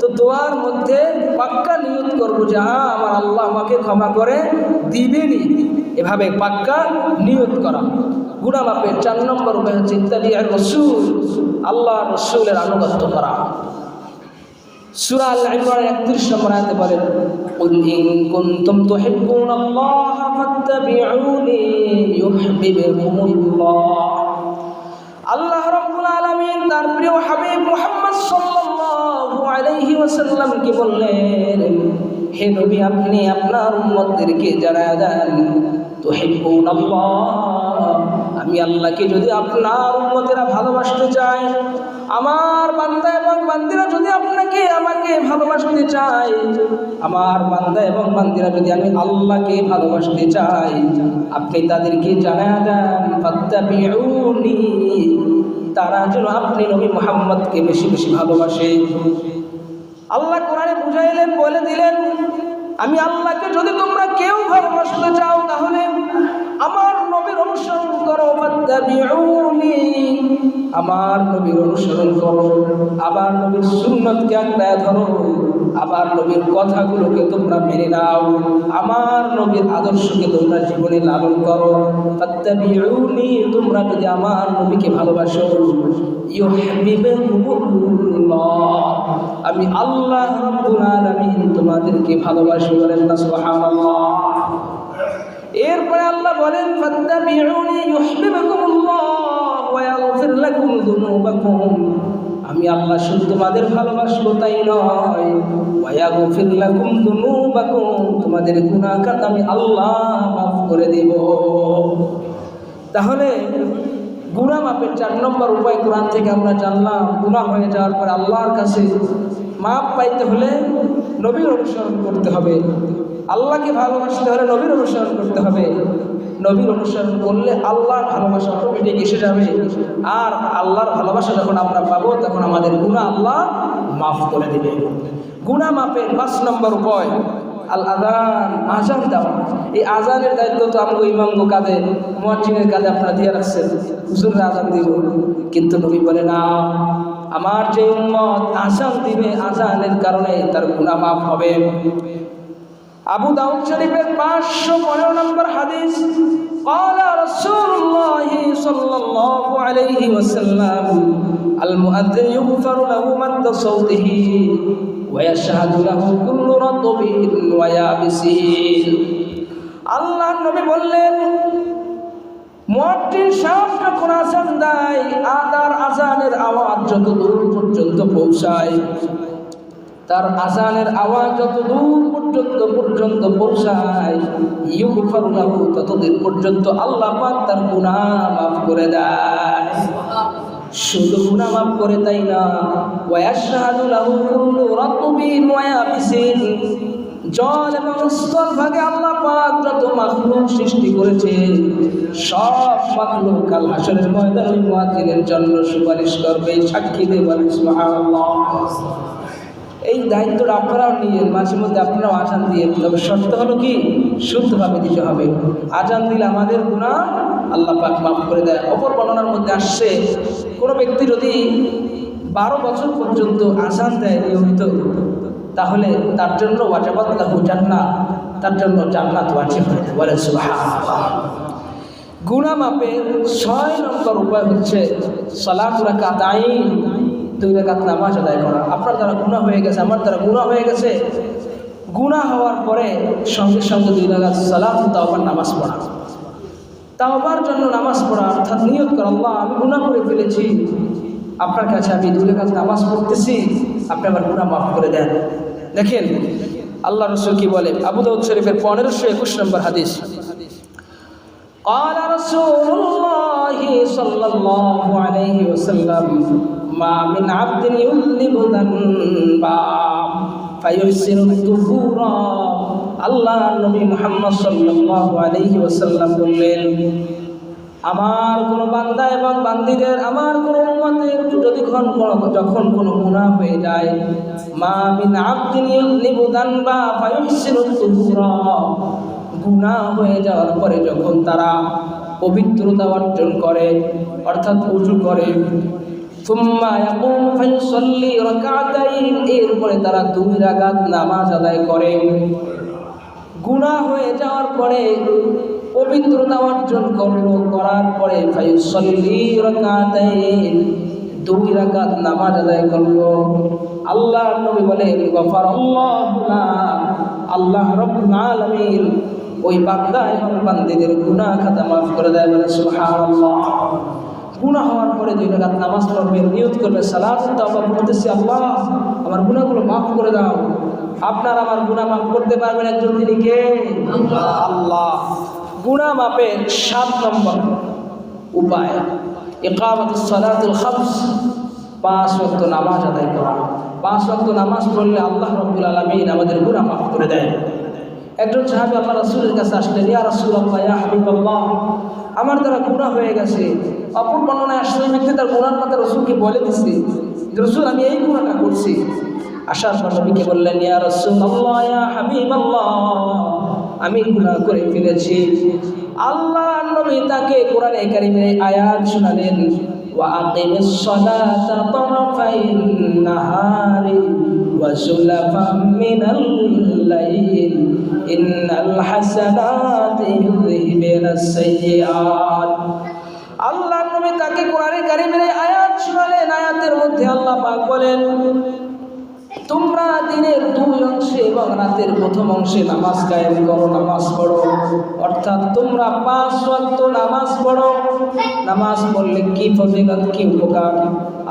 তো দোয়ার মধ্যে পাক্কা নিয়ত করব যে হ্যাঁ আমার আল্লাহ আমাকে ক্ষমা করে দিবেনই, এভাবে পাক্কা নিয়ত করা। গুনাহ মাপের 4 নম্বর উপায় হচ্ছে ইত্তাবিআর রাসূল, আল্লাহ রাসূলের আনুগত্য করা। সূরা আল ইমরান 31 নম্বর আয়াতে বলেন, কুল ইন কুনতুম তুহিব্বুনাল্লাহা ফাত্তাবিউনি ইউহিব্বুকুমুল্লাহ। আল্লাহ রাব্বুল আলামিন তার প্রিয় হাবিব মুহাম্মদ সাল্লাল্লাহু আলাইহি ওয়াসাল্লামকে বললেন, হে নবী আপনি আপনার উম্মতদেরকে জানায়া দেন, তুহিব্বুনাল্লাহ, আমি আল্লাহকে যদি আপনার উম্মতেরা ভালোবাসতে চায়, আমার বান্দা এবং বান্দিরা যদি আমাকে ভালোবাসতে চায়, আমার বান্দা এবং বান্দিরা যদি আমি আল্লাহকে ভালোবাসতে চাই, আপনি তাদেরকে জানায়া দেন ফাত্তাবিউনি, তারা যেন আপনি নবী মুহাম্মদকে বেশি বেশি ভালোবাসে। আল্লাহ কোরআনে বুঝাইলেন, বলে দিলেন, আমি আল্লাহকে যদি তোমরা কেউ ভালোবাসতে চাও তাহলে আমার নবীর অনুসরণ করো, ফাত্তাবিউনি, আমার নবীর অনুসরণ করো, আবার নবীর সুন্নতকে আঁকড়ায় ধরো, আবার নবীর কথাগুলোকে তোমরা মেনে নাও, আমার নবীর আদর্শকে তোমরা জীবনে লালন করো। ফাত্তাবিউনি, তোমরা যদি আমার নবীকে ভালোবাসো, ইউহিব্বুকুমুল্লাহ, আমি আল্লাহ রাব্বুল আলামিন তোমাদেরকে ভালোবাসি। বলেন না সুবহানাল্লাহ। এরপরে আল্লাহ বলেন, ফাত্তাবিউনি ইউহিব্বুকুমুল্লাহ ওয়া ইয়াগফির লাকুম যুনুবাকুম, আমি আল্লাহ শুধু তোমাদের ভালোবাসবো তাই নয়, ওয়া ইয়াগফির লাকুম যুনুবাকুম, তোমাদের গুনাহ খাতা আমি আল্লাহ মাফ করে দেব। তাহলে গুনাহ মাপের 4 নম্বর উপায় কোরআন থেকে আমরা জানলাম। গুনাহ হয়ে যাওয়ার পর আল্লাহর কাছে মাপ পাইতে হলে নবীর অনুসরণ করতে হবে, আল্লাহকে ভালোবাসতে হলে নবীর অনুসরণ করতে হবে। নবীর অনুসরণ করলে আল্লাহর ভালোবাসা অটোমেটিক এসে যাবে, আর আল্লাহর ভালোবাসা যখন আমরা পাবো তখন আমাদের গুনাহ আল্লাহ মাফ করে দেবে। গুনাহ মাপের 5 নম্বর উপায় আল আযান, আযান দেওয়া। এই আযানের দায়িত্ব তো আমাকে ইমামগো কাঁধে, মুয়াজ্জিনের কাঁধে আপনারা দিয়ে রাখছেন, হুজুররা আযান দিব, কিন্তু নবী বলে না, আমার যে উম্মত আযান দিবে, আযানের কারণে তার গুনাহ মাফ হবে। আবু দাউদ শরীফের 515 নম্বর হাদিস, قال رسول الله صلى الله عليه وسلم المؤذن يغفر له مد صوته ويشهد له كل رطب ويابس। আল্লাহর নবী বললেন, মুয়াজ্জিন সাহেব যখন আযান দেয়, তার আযানের আওয়াজ যত দূর পর্যন্ত পৌঁছায়, তার আযানের আওয়াজ যত দূর পর্যন্ত পৌঁছায়, ইউগফারু লাহু, ততদিন পর্যন্ত আল্লাহ পাক তার গুনাহ মাফ করে দেয়। শুধু গুনাহ মাফ করে তাই না, ওয়া ইয়াশহাদু লাহু কুল্লু রাতবিন ওয়া ইয়াবিসিন, জল এবং স্থল ভাগে আল্লাহ পাক যত মাখলুক সৃষ্টি করেছে, সব মাখলুক কাল হাসরের ময়দানে ওই মুয়াজ্জিনের জন্য সুপারিশ করবে, সাক্ষী দেবে। সুবহানাল্লাহ। এই দায়িত্বটা আপনারাও নিয়ে মাঝে মধ্যে আপনারাও আযান দিয়ে, তবে শর্ত হলো কি, শুদ্ধভাবে দিতে হবে। আযান দিলে আমাদের গুনাহ আল্লাহ পাক মাফ করে দেয়। অপর বর্ণনার মধ্যে আসছে, কোনো ব্যক্তি যদি 12 বছর পর্যন্ত আযান দেয় নিয়মিত, তাহলে তার জন্য ওয়াজিবাত লাহু জান্নাত, তার জন্য জান্নাত ওয়াজিব হয়ে যায়। বলেন সুবহানাল্লাহ। গুনাহ মাপের 6 নম্বর উপায় হচ্ছে সালাতুল রাকাতাইন, 2 রাকাত নামাজ আদায় করা। আপনার দ্বারা গুনাহ হয়ে গেছে, আমার দ্বারা গুনাহ হয়ে গেছে, গুনাহ হওয়ার পরে সঙ্গে সঙ্গে 2 রাকাত সালাত তাওবার নামাজ পড়া, তাওবার জন্য নামাজ পড়া, অর্থাৎ নিয়ত করা, আল্লাহ আমি গুনাহ করে ফেলেছি, আপনার কাছে আমি 2 রাকাত নামাজ পড়তেছি, আপনি আমার গুনাহ মাফ করে দেন। দেখেন আল্লাহ রাসূল কি বলে? আবু দাউদ শরীফের 1521 নম্বর হাদিস। قال رسول الله صلى الله عليه وسلم ما من عبد يذنب ذنبا فيحسن الطهور। আল্লাহ নবী মুহাম্মদ সাল্লাল্লাহু আলাইহি ওয়াসাল্লাম বললেন, আমার কোন বান্দা এবং বান্দীদের, আমার কোন উম্মতের যখন কোন গুনাহ হয়ে যায়, মা মিন আবদিন ইউযনিবু যানবা ফায়ুহসিনুত তুহুরা, গুনাহ হয়ে যাওয়ার পরে যখন তারা পবিত্রতা অর্জন করে, অর্থাৎ ওযু করে, সুম্মা ইয়াকুমু ফায়ুসাল্লি রাকাতাইন, এরপরে তারা 2 রাকাত নামাজ আদায় করে। গুনাহ হয়ে যাওয়ার পরে পবিত্রতা অর্জন করলো, করার পরে ফায়ুসাল্লি রাকাতাইন, 2 রাকাত নামাজ আদায় করলো। আল্লাহর নবী বলেন, গফারাল্লাহু লা, আল্লাহ রাব্বুল আলামিন ওই বান্দা এবং বান্দীদের গুনাহ খাতা মাফ করে দেয়। বলে সুবহানাল্লাহ। গুনাহ হওয়ার পরে 2 রাকাত নামাজ পড়বে, নিয়ত করবে, সালাত তাওবা করতেছি, আল্লাহ আমার গুনাহগুলো মাফ করে দাও। আপনার আমার গুনাহ মাফ করতে পারবেন একজন, তিনি কে? আল্লাহ। গুনাহ মাপের 7 নম্বর উপায় ইকামাতুস সালাতুল খামস, 5 ওয়াক্ত নামাজ আদায় করা। 5 ওয়াক্ত নামাজ পড়লে আল্লাহ রাব্বুল আলামিন আমাদের গুনাহ মাফ করে দেয়। একজন সাহাবী আল্লাহ রাসূলের কাছে আসলেন, ইয়া রাসূলুল্লাহ, ইয়া হাবিবাল্লাহ, আমার দ্বারা গুনাহ হয়ে গেছে। অপর বর্ণনায় আসলে ব্যক্তি তার গুনাহর কথা রাসূলকে বলে দিয়েছে, রাসূল আমি এই গুনাহটা করছি। আসার পর নবীকে বললেন, ইয়া রাসূলুল্লাহ, ইয়া হাবিবাল্লাহ, আমি গুনাহ করে ফেলেছি। আল্লাহর নবী তাকে কোরআনে কারীমের আয়াত শোনালেন, ওয়া আকিমিস সালাতা তারাফাইন নাহারি ওয়া যুলাফাম মিনাল লাইল ইন্নাল হাসানাতি ইউযহিবুনাস সাইয়্যাত। আল্লাহর নবী তাকে কোরআনে কারীমের আয়াত শোনালেন। আয়াতের মধ্যে আল্লাহ পাক বলেন, তোমরা দিনের 2 অংশে এবং রাতের প্রথম অংশে নামাজ কায়েম করো, নামাজ পড়ো। অর্থাৎ তোমরা 5 ওয়াক্ত নামাজ পড়ো। নামাজ পড়লে কি ফজিলত, কি উপকার!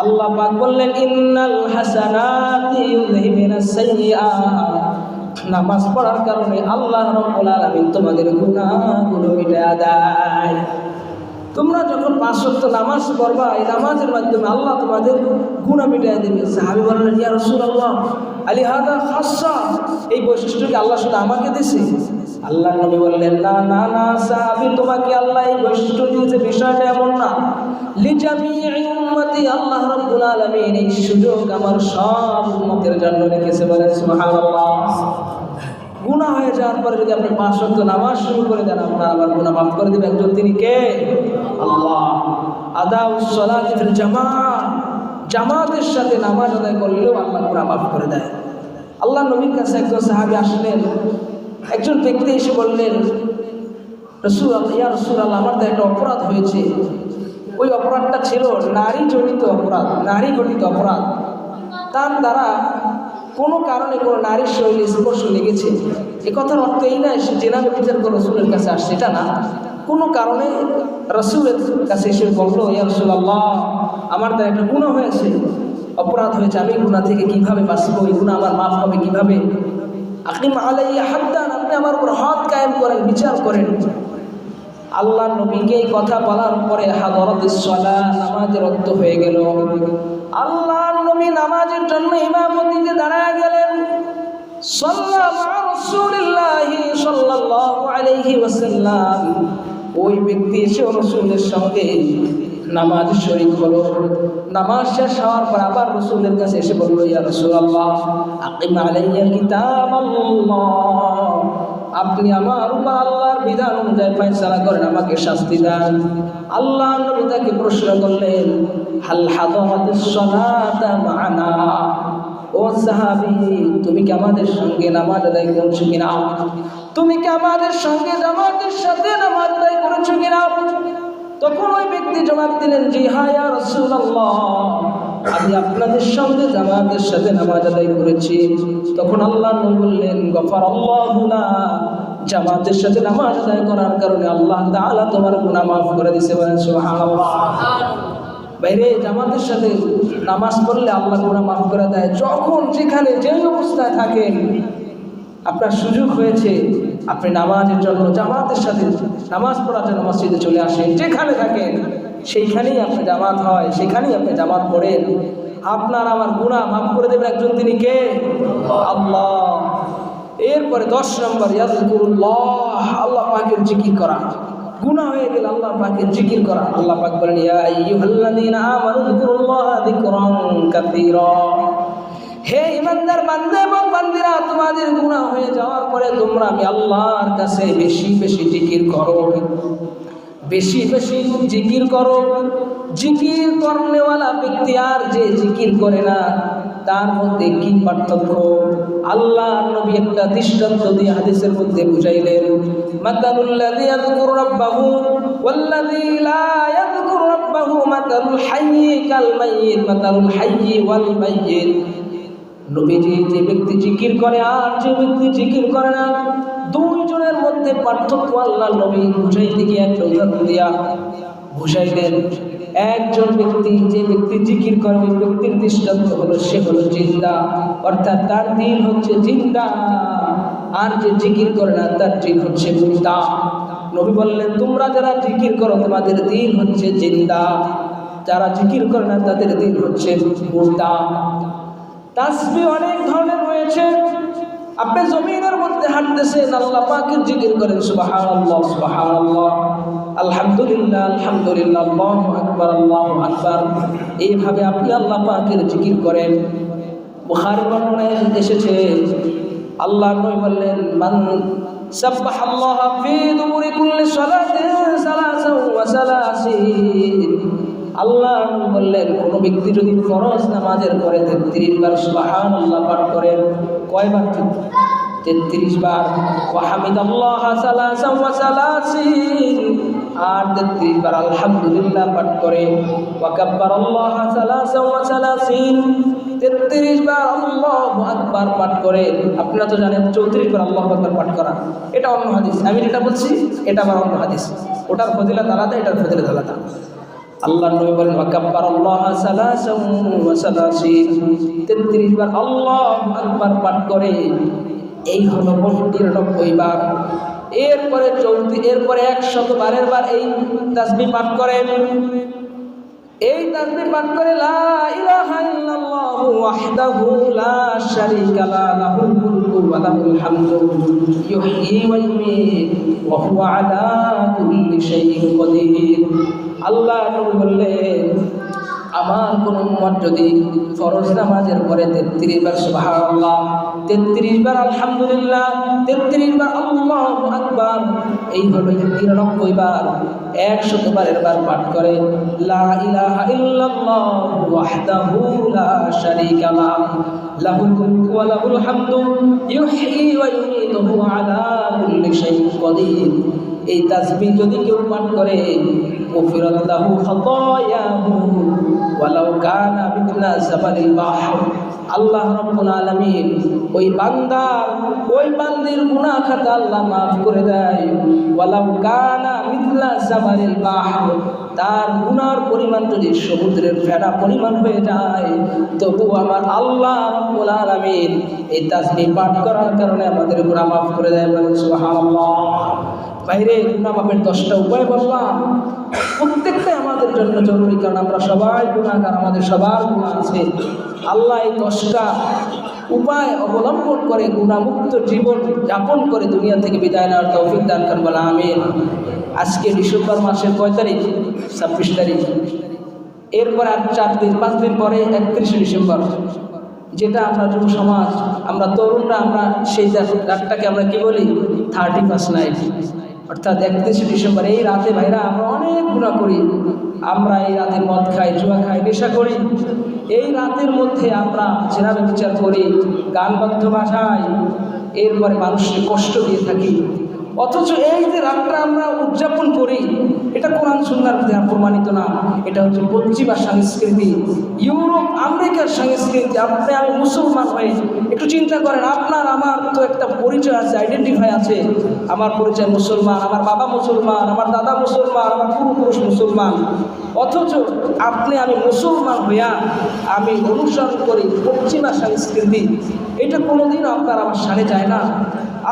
আল্লাহ পাক বললেন, ইন্নাল হাসানাতি ইউযহিবুনাস সাইয়্যাত, নামাজ পড়ার কারণে আল্লাহ রাব্বুল আলামিন তোমাদের গুনাহগুলো মিটায় দেয়। তোমরা যখন 5 ওয়াক্ত নামাজ পড়বা, এই নামাজের মাধ্যমে আল্লাহ তোমাদের গুনাহ মিটায় দেবে। সাহাবী বললেন, ইয়া রাসূলুল্লাহ, আলি হাদা খাসসা, এই বৈশিষ্ট্যকে আল্লাহ শুধু আমাকে দিয়েছে? আল্লাহর নবী বললেন, না না না সাহাবী, তোমাকে আল্লাহ এই বৈশিষ্ট্য দিয়েছে বিষয়টা এমন না। লিজামিই উম্মতি, আল্লাহ রাব্বুল আলামিন এই সুযোগ আমার সব উম্মতের জন্য রেখেছে। বলেন সুবহানাল্লাহ। গুনাহ হয়ে যাওয়ার পরে যদি আপনি 5 ওয়াক্ত নামাজ শুরু করে দেন, আপনার আবার গুনাহ মাফ করে দেবে একজন, তিনি কে? আল্লাহ। আদাউস সালাতি ফিল জামাআহ, জামাতের সাথে নামাজ আদায় করলেও আল্লাহ গুনাহ মাফ করে দেয়। আল্লাহ নবীর কাছে একজন সাহাবী আসলেন। একজন ব্যক্তি এসে বললেন, রাসূলুল্লাহ, ইয়া রাসূলুল্লাহ, আমার তো একটা অপরাধ হয়েছে। ওই অপরাধটা ছিল নারী জনিত অপরাধ, নারী ঘটিত অপরাধ। তার দ্বারা কোনো কারণে কোনো নারীর শরীরে স্পর্শ লেগেছে। এ কথার অর্থ এই নয় সে জেনা ব্যভিচার করে রাসূলের কাছে আসছে, এটা না। কোনো কারণে রাসূলের কাছে এসে বললো, ইয়া রাসূলুল্লাহ, আমার দ্বারা একটা গুনাহ হয়েছে, অপরাধ হয়েছে, আমি গুনাহ থেকে কিভাবে বাঁচবো, এই গুনাহ আমার মাফ হবে কিভাবে? আকিম আলাইয়া হাদ্দান, আপনি আমার উপর হদ কায়েম করেন, বিচার করেন। আল্লাহ নবীকে এই কথা বলার পরে হাদরাতুস সালাহ, নামাজের রক্ত হয়ে গেল। আল্লাহর নবী নামাজের জন্য ইমামতিতে দাঁড়ায় গেলেন। সাল্লাল্লাহু আলা রাসূলিল্লাহি সাল্লাল্লাহু আলাইহি ওয়াসাল্লাম, ওই ব্যক্তি এসে রাসূলের সঙ্গে নামাজ শরীক হলো। নামাজ শেষ হওয়ার পর আবার রাসূলের কাছে এসে বলল, ইয়া রাসূলুল্লাহ, আকিম আলাইয়া কিতাবাল্লাহ, আপনি আমার উপর আল্লাহর বিধান অনুযায়ী ফয়সালা করেন, আমাকে শাস্তি দেন। আল্লাহ নবী তাকে প্রশ্ন করলেন, হাল হাদারাতুস সালাতা মা'ানা, ও সাহাবী, তুমি কি আমাদের সঙ্গে নামাজ আদায় করছো কিনা? তুমি কি আমাদের সঙ্গে জামাতের সাথে নামাজ আদায় করেছো কিনা? তখন ওই ব্যক্তি জবাব দিলেন, জি হ্যাঁ ইয়া রাসূলুল্লাহ, আমি আপনাদের সঙ্গে জামাতের সাথে নামাজ আদায় করেছি। তখন আল্লাহ নবী বললেন, গফারাল্লাহু লা, জামাতের সাথে নামাজ আদায় করার কারণে আল্লাহ তাআলা তোমার গুনাহ মাফ করে দিয়েছে। বলেন সুবহানাল্লাহ। বাইরে জামাতের সাথে নামাজ পড়লে আল্লাহ গুনাহ মাফ করে দেয়। যখন যেখানে যে অবস্থায় থাকেন আপনার সুযোগ হয়েছে, আপনি নামাজের জন্য জামাতের সাথে নামাজ পড়ার জন্য মসজিদে চলে আসেন, যেখানে থাকেন সেইখানেই আপনি জামাত হয়, সেখানেই আপনি জামাত পড়েন। আপনার আমার গুনাহ মাফ করে দেবেন একজন, তিনি কে? আল্লাহ। এরপরে 10 নম্বর, ইয়াযকুরুল্লাহ, আল্লাহ পাকের জিকির করা। গুনাহ হয়ে গেলে আল্লাহ পাকের জিকির করা। আল্লাহ পাক বলেন, ইয়া আইয়ুহাল্লাযীনা আমানু যিকুরুল্লাহা যিকরান কাসীরা। হে ঈমানদার বান্দা এবং বান্দিরা, তোমাদের গুনাহ হয়ে যাওয়ার পরে তোমরা আমি আল্লাহর কাছে বেশি বেশি জিকির করো, বেশি বেশি জিকির করো। জিকির করনেওয়ালা ব্যক্তি আর যে জিকির করে না, তার মধ্যে কি পার্থক্য? আল্লাহ নবী একটা দৃষ্টান্ত দিয়ে হাদিসের মধ্যে বুঝাইলেন, মাতালুল্লাযী ইয়াযকুরু রাব্বাহু ওয়াল্লাযী লা ইয়াযকুরু রাব্বাহু মাতালুল হাইয়্যি কাল মাইয়্যিত মাতালুল হাইয়্যি ওয়াল মাইয়্যিত। নবীজি যে ব্যক্তি জিকির করে আর যে ব্যক্তি জিকির করে না, দুইজনের মধ্যে পার্থক্য আল্লাহ নবী বুঝাইতে গিয়ে একটা উদাহরণ দিয়া বুঝাইলেন। একজন ব্যক্তি, যে ব্যক্তি জিকির করে, ওই ব্যক্তির দৃষ্টান্ত হলো সে হলো জিন্দা, অর্থাৎ তার দিল হচ্ছে জিন্দা। আর যে জিকির করে না, তার দিল হচ্ছে মুর্দা। নবী বললেন, তোমরা যারা জিকির করো তোমাদের দিল হচ্ছে জিন্দা, যারা জিকির করে না তাদের দিল হচ্ছে মুর্দা। তাসবিহ অনেক ধরনের রয়েছে। আপনি জমিনের মধ্যে হাঁটতেছেন, আল্লাহ পাকের জিকির করেন, সুবহানাল্লাহ সুবহানাল্লাহ, আলহামদুলিল্লাহ আলহামদুলিল্লাহ, আল্লাহু আকবার আল্লাহু আকবার। এইভাবে আপনি আল্লাহ পাকের জিকির করেন। বুখারী বর্ণনায় এসেছে, আল্লাহ নবী বললেন, মান সাব্বাহাল্লাহ ফি দুবুরি কুল্লি সালাতিন সালাসাও ওয়া সালাসিন। আল্লাহ বললেন, কোন ব্যক্তি যদি ফরজ নামাজের পরে 33 বার সুবহানাল্লাহ পাঠ করেন, কয়বার? 33 বার। ওয়া হামিদাল্লাহ সালাসাও ওয়া সালাসিন, আর 33 বার আলহামদুলিল্লাহ পাঠ করে। ওয়া কাব্বারাল্লাহ সালাসাও ওয়া সালাসিন, 33 বার আল্লাহু আকবার পাঠ করে। আপনারা তো জানেন 34 বার আল্লাহু আকবার পাঠ করা, এটা অন্য হাদিস। আমি যেটা বলছি এটা আবার অন্য হাদিস, ওটার ফজিলত আলাদা, এটার ফজিলত আলাদা। আল্লাহ নবী বলেন, ওয়া কাব্বারাল্লাহ সালাসাও ওয়া সালাসিন, 33 বার আল্লাহু আকবার পাঠ করে। এই হলো 93 বার। এরপরে 100 বারের বার এই তাসবিহ পাঠ করেন। এই তাসবিহ পাঠ করে, লা ইলাহা ইল্লাল্লাহু ওয়াহদাহু লা শারীকা লাহুল মুলকু ওয়া লাহুল হামদু ইউহয়ী ওয়া ইউমীত ওয়া হুয়া আলা কুল্লি শাইইন কাদির। আল্লাহ নবী বললেন, আমার কোন উম্মত যদি ফরজ নামাজের পরে 33 বার সুবহানাল্লাহ, 33 বার আলহামদুলিল্লাহ, 33 বার আল্লাহু আকবার, এই হলো 93 বার, 100 বারের বার পাঠ করে, লা ইলাহা ইল্লাল্লাহু ওয়াহদাহু লা শারীকা লাহুল মুলকু ওয়া লাহুল হামদু ইউহয়ী ওয়া ইউমীতু ওয়া হুয়া আলা কুল্লি শাইইন কাদির। এই তাসবিহ যদি কেউ পাঠ করে, গুফিরাত লাহু খাতায়াহু ওয়ালাউ কানা মিথলা যাবালিল বাহর। আল্লাহ রাব্বুল আলামিন ওই বান্দির গুনাহ খাতা আল্লাহ মাফ করে দেয়। ওয়ালাউ কানা মিথলা যাবালিল বাহর, তার গুনার পরিমাণ যদি সমুদ্রের ফেনা পরিমাণ হয়ে যায়, তবু আমার আল্লাহ রাব্বুল আলামিন এই তাসবিহ পাঠ করার কারণে আমাদের গুনাহ মাফ করে দেয়। বলেন সুবহানাল্লাহ। বাইরে গুনাহ মাফের 10টা উপায় বললাম, প্রত্যেকটাই আমাদের জন্য জরুরি, কারণ আমরা সবাই গুনাহগার, আমাদের সবার গুনাহ আছে। আল্লাহ এই 10টা উপায় অবলম্বন করে গুনাহমুক্ত জীবন যাপন করে দুনিয়া থেকে বিদায় নেওয়ার তৌফিক দান করেন, বলা আমিন। আজকে ডিসেম্বর মাসের কয় তারিখ? 26 তারিখ। এরপর আর 5 দিন পরে 31 ডিসেম্বর, যেটা আমরা যুব সমাজ, আমরা তরুণরা, আমরা সেই রাতটাকে আমরা কি বলি? 31st নাইট, অর্থাৎ 31 ডিসেম্বর। এই রাতে ভাইরা আমরা অনেক গুনাহ করি। আমরা এই রাতে মদ খাই, জুয়া খাই, নেশা করি। এই রাতের মধ্যে আমরা জেনা বিচার করি, গানবদ্ধ ভাষায়, এরপরে মানুষকে কষ্ট দিয়ে থাকি। অথচ এই যে রাতটা আমরা উদযাপন করি, এটা কোরআন সুন্নাহর মধ্যে প্রমাণিত না। এটা হচ্ছে পশ্চিমা সংস্কৃতি, ইউরোপ আমেরিকার সংস্কৃতি। আমি মুসলমান হয়ে একটু চিন্তা করেন, আপনার আমার তো একটা পরিচয় আছে, আইডেন্টিফাই আছে। আমার পরিচয় মুসলমান, আমার বাবা মুসলমান, আমার দাদা মুসলমান, আমার পূর্বপুরুষ মুসলমান। অথচ আমি মুসলমান হইয়া আমি অনুসরণ করি পশ্চিমা সংস্কৃতি। এটা কোনোদিন আপনার আমার সামনে যায় না।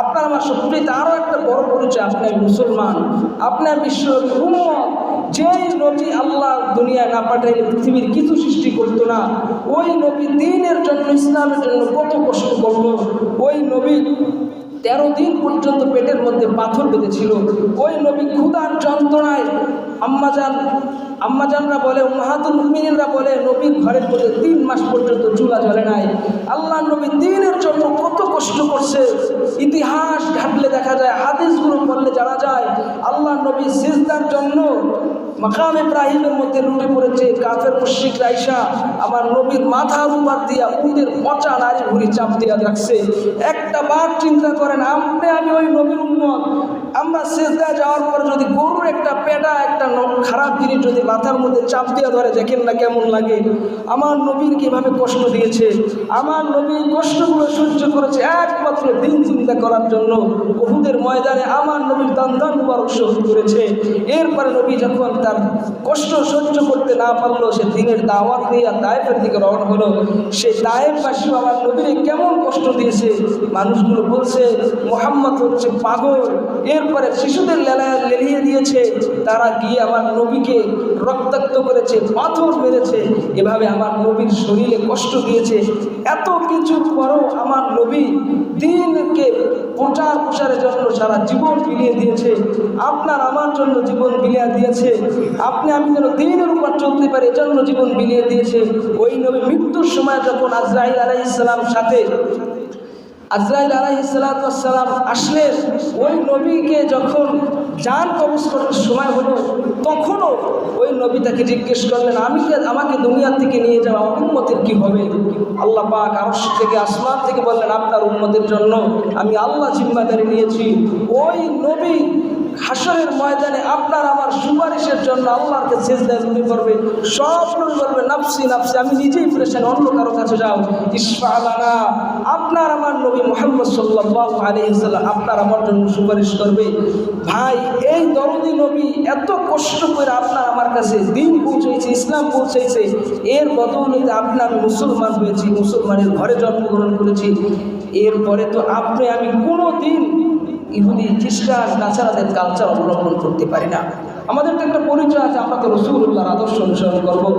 আপনার আমার সত্যিতে আরও একটা বড় পরিচয়, আপনার মুসলমান, আপনার বিশ্ব উম্মত। যেই নবী আল্লাহ দুনিয়ায় না পাঠাইলে পৃথিবীর কিছু সৃষ্টি করতো না, ওই নবী দ্বীনের জন্য, ইসলামের জন্য কত কষ্ট করলো। ওই নবী 13 দিন পর্যন্ত পেটের মধ্যে পাথর বেঁধেছিল। ওই নবী ক্ষুধার যন্ত্রণায় আম্মাজানরা বলে, উম্মাহাতুল মুমিনিনরা বলে, নবীর ঘরের মধ্যে 3 মাস পর্যন্ত চুলা জ্বলে নাই। আল্লাহ নবী দ্বীনের জন্য কত কষ্ট করছে। ইতিহাস ঘাটলে দেখা যায়, হাদিসগুলো পড়লে জানা যায়, আল্লাহ নবী সিজদার জন্য মাকাম ইব্রাহিমের মধ্যে লুটে পড়েছে। কাফের মুশরিকরা আইসা আমার নবীর মাথার উপর দিয়া উটের পচা নারী ভুড়ি চাপ দিয়া রাখছে। একটা বার চিন্তা করেন, আমি ওই নবীর উম্মত, আমরা সিজদায় যাওয়ার পর যদি গরুর একটা পেটা, একটা খারাপ জিনিস যদি মাথার মধ্যে চাপ দিয়ে ধরে, দেখেন না কেমন লাগে। আমার নবীর কিভাবে কষ্ট দিয়েছে। আমার নবী কষ্টগুলো সহ্য করেছে একমাত্র দিন চিন্তা করার জন্য। উহুদের ময়দানে আমার নবীর দান মুবারক শহীদ করেছে। এরপরে নবী যখন তার কষ্ট সহ্য করতে না পারলো, সে দিনের দাওয়াত নিয়ে তায়েফের দিকে রওনা হলো। সেই তায়েফবাসী আমার নবীরে কেমন কষ্ট দিয়েছে। মানুষগুলো বলছে মুহাম্মদ হচ্ছে পাগল। এরপরে শিশুদের লেলিয়ে দিয়েছে, তারা গিয়ে আমার নবীকে রক্তাক্ত করেছে, পাথর মেরেছে, এভাবে আমার নবীর শরীরে কষ্ট দিয়েছে। এত কিছুর পরও আমার নবী দ্বীনকে প্রচারের জন্য সারা জীবন বিলিয়ে দিয়েছে। আপনার আমার জন্য জীবন বিলিয়ে দিয়েছে। আপনি আমি যেন দ্বীনের উপর চলতে পারি এজন্য জীবন বিলিয়ে দিয়েছে। ওই নবী মৃত্যুর সময় যখন আজরাইল আলাইহিস সালাম আসলেন, ওই নবীকে যখন জান কবজ করার সময় হলো, তখনও ওই নবী তাকে জিজ্ঞেস করলেন, আমাকে দুনিয়া থেকে নিয়ে যাওয়া উম্মতের কি হবে? আল্লাহ পাক আরশ থেকে, আসমান থেকে বললেন, আপনার উম্মতের জন্য আমি আল্লাহ জিম্মাদারি নিয়েছি। ওই নবী হাসরের ময়দানে আপনার আমার সুপারিশের জন্য আল্লাহকে সিজদায় ঝুঁকে পড়বে। সব নবী বলবে, নাফসি নাফসি, আমি নিজেই পেরেশান, অন্য কারো কাছে যাও। ইশফা লানা, আপনার আমার নবী মুহাম্মদ সাল্লাল্লাহু আলাইহি ওয়াসাল্লাম আপনার আমার জন্য সুপারিশ করবে। ভাই, এই দরদি নবী এত কষ্ট করে আপনার আমার কাছে দ্বীন পৌঁছেছে, ইসলাম পৌঁছেছে। এর বদৌলতে আপনার মুসলমান হয়েছি, মুসলমানের ঘরে জন্মগ্রহণ করেছি। এরপরে তো আপনি আমি কোনো দিন ইহুদি খ্রিস্টান নাসারাদের কালচার অবলম্বন করতে পারি না। আমাদের তো একটা পরিচয় আছে, আমরা তো রাসূলুল্লাহর আদর্শ অনুসরণ করবো।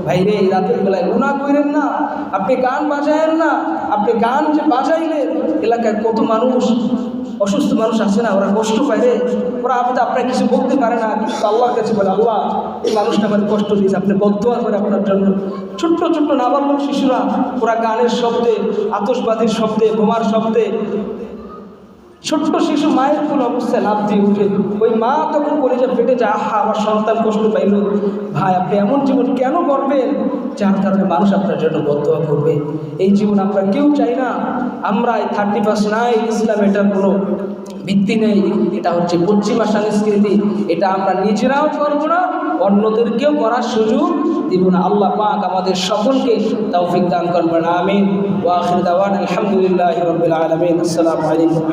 ভাই রে, রাতের বেলায় গুনাহ করেন না, আপনি গান বাজায়েন না। আপনি গান যে বাজাইলেন, এলাকায় কত মানুষ, অসুস্থ মানুষ আছে না, ওরা কষ্ট পায় রে। ওরা আপনার কিছু বলতে পারে না, কিন্তু আল্লাহর কাছে বলে, আল্লাহ এই মানুষটা আমার কষ্ট দিয়েছে, আপনি বদদোয়া করে আপনার জন্য। ছোট্ট ছোট্ট নাবালক শিশুরা, ওরা গানের শব্দে, আতশবাজির শব্দে, বোমার শব্দে, ছোট্ট শিশু মায়ের কোন অবস্থায় লাফ দিয়ে উঠে, ওই মা তখন কলেজে ফেটে যায়, আহা আমার সন্তান কষ্ট পাইল। ভাই, আপনি এমন জীবন কেন করবেন যার কারণে মানুষ আপনার জন্য বদদোয়া করবে? এই জীবন আমরা কেউ চাই না। আমরা এই 31 নাইট, ইসলাম এটার কোনো ভিত্তি নেই, এটা হচ্ছে পশ্চিমা সংস্কৃতি। এটা আমরা নিজেরাও করবো না, অন্যদেরকেও করার সুযোগ দিব না। আল্লাহ পাক আমাদের সকলকে তৌফিক দান করবেন, আমিন। ওয়া আখির দাওয়ানা আলহামদুলিল্লাহি রাব্বিল আলামিন। আসসালামু আলাইকুম।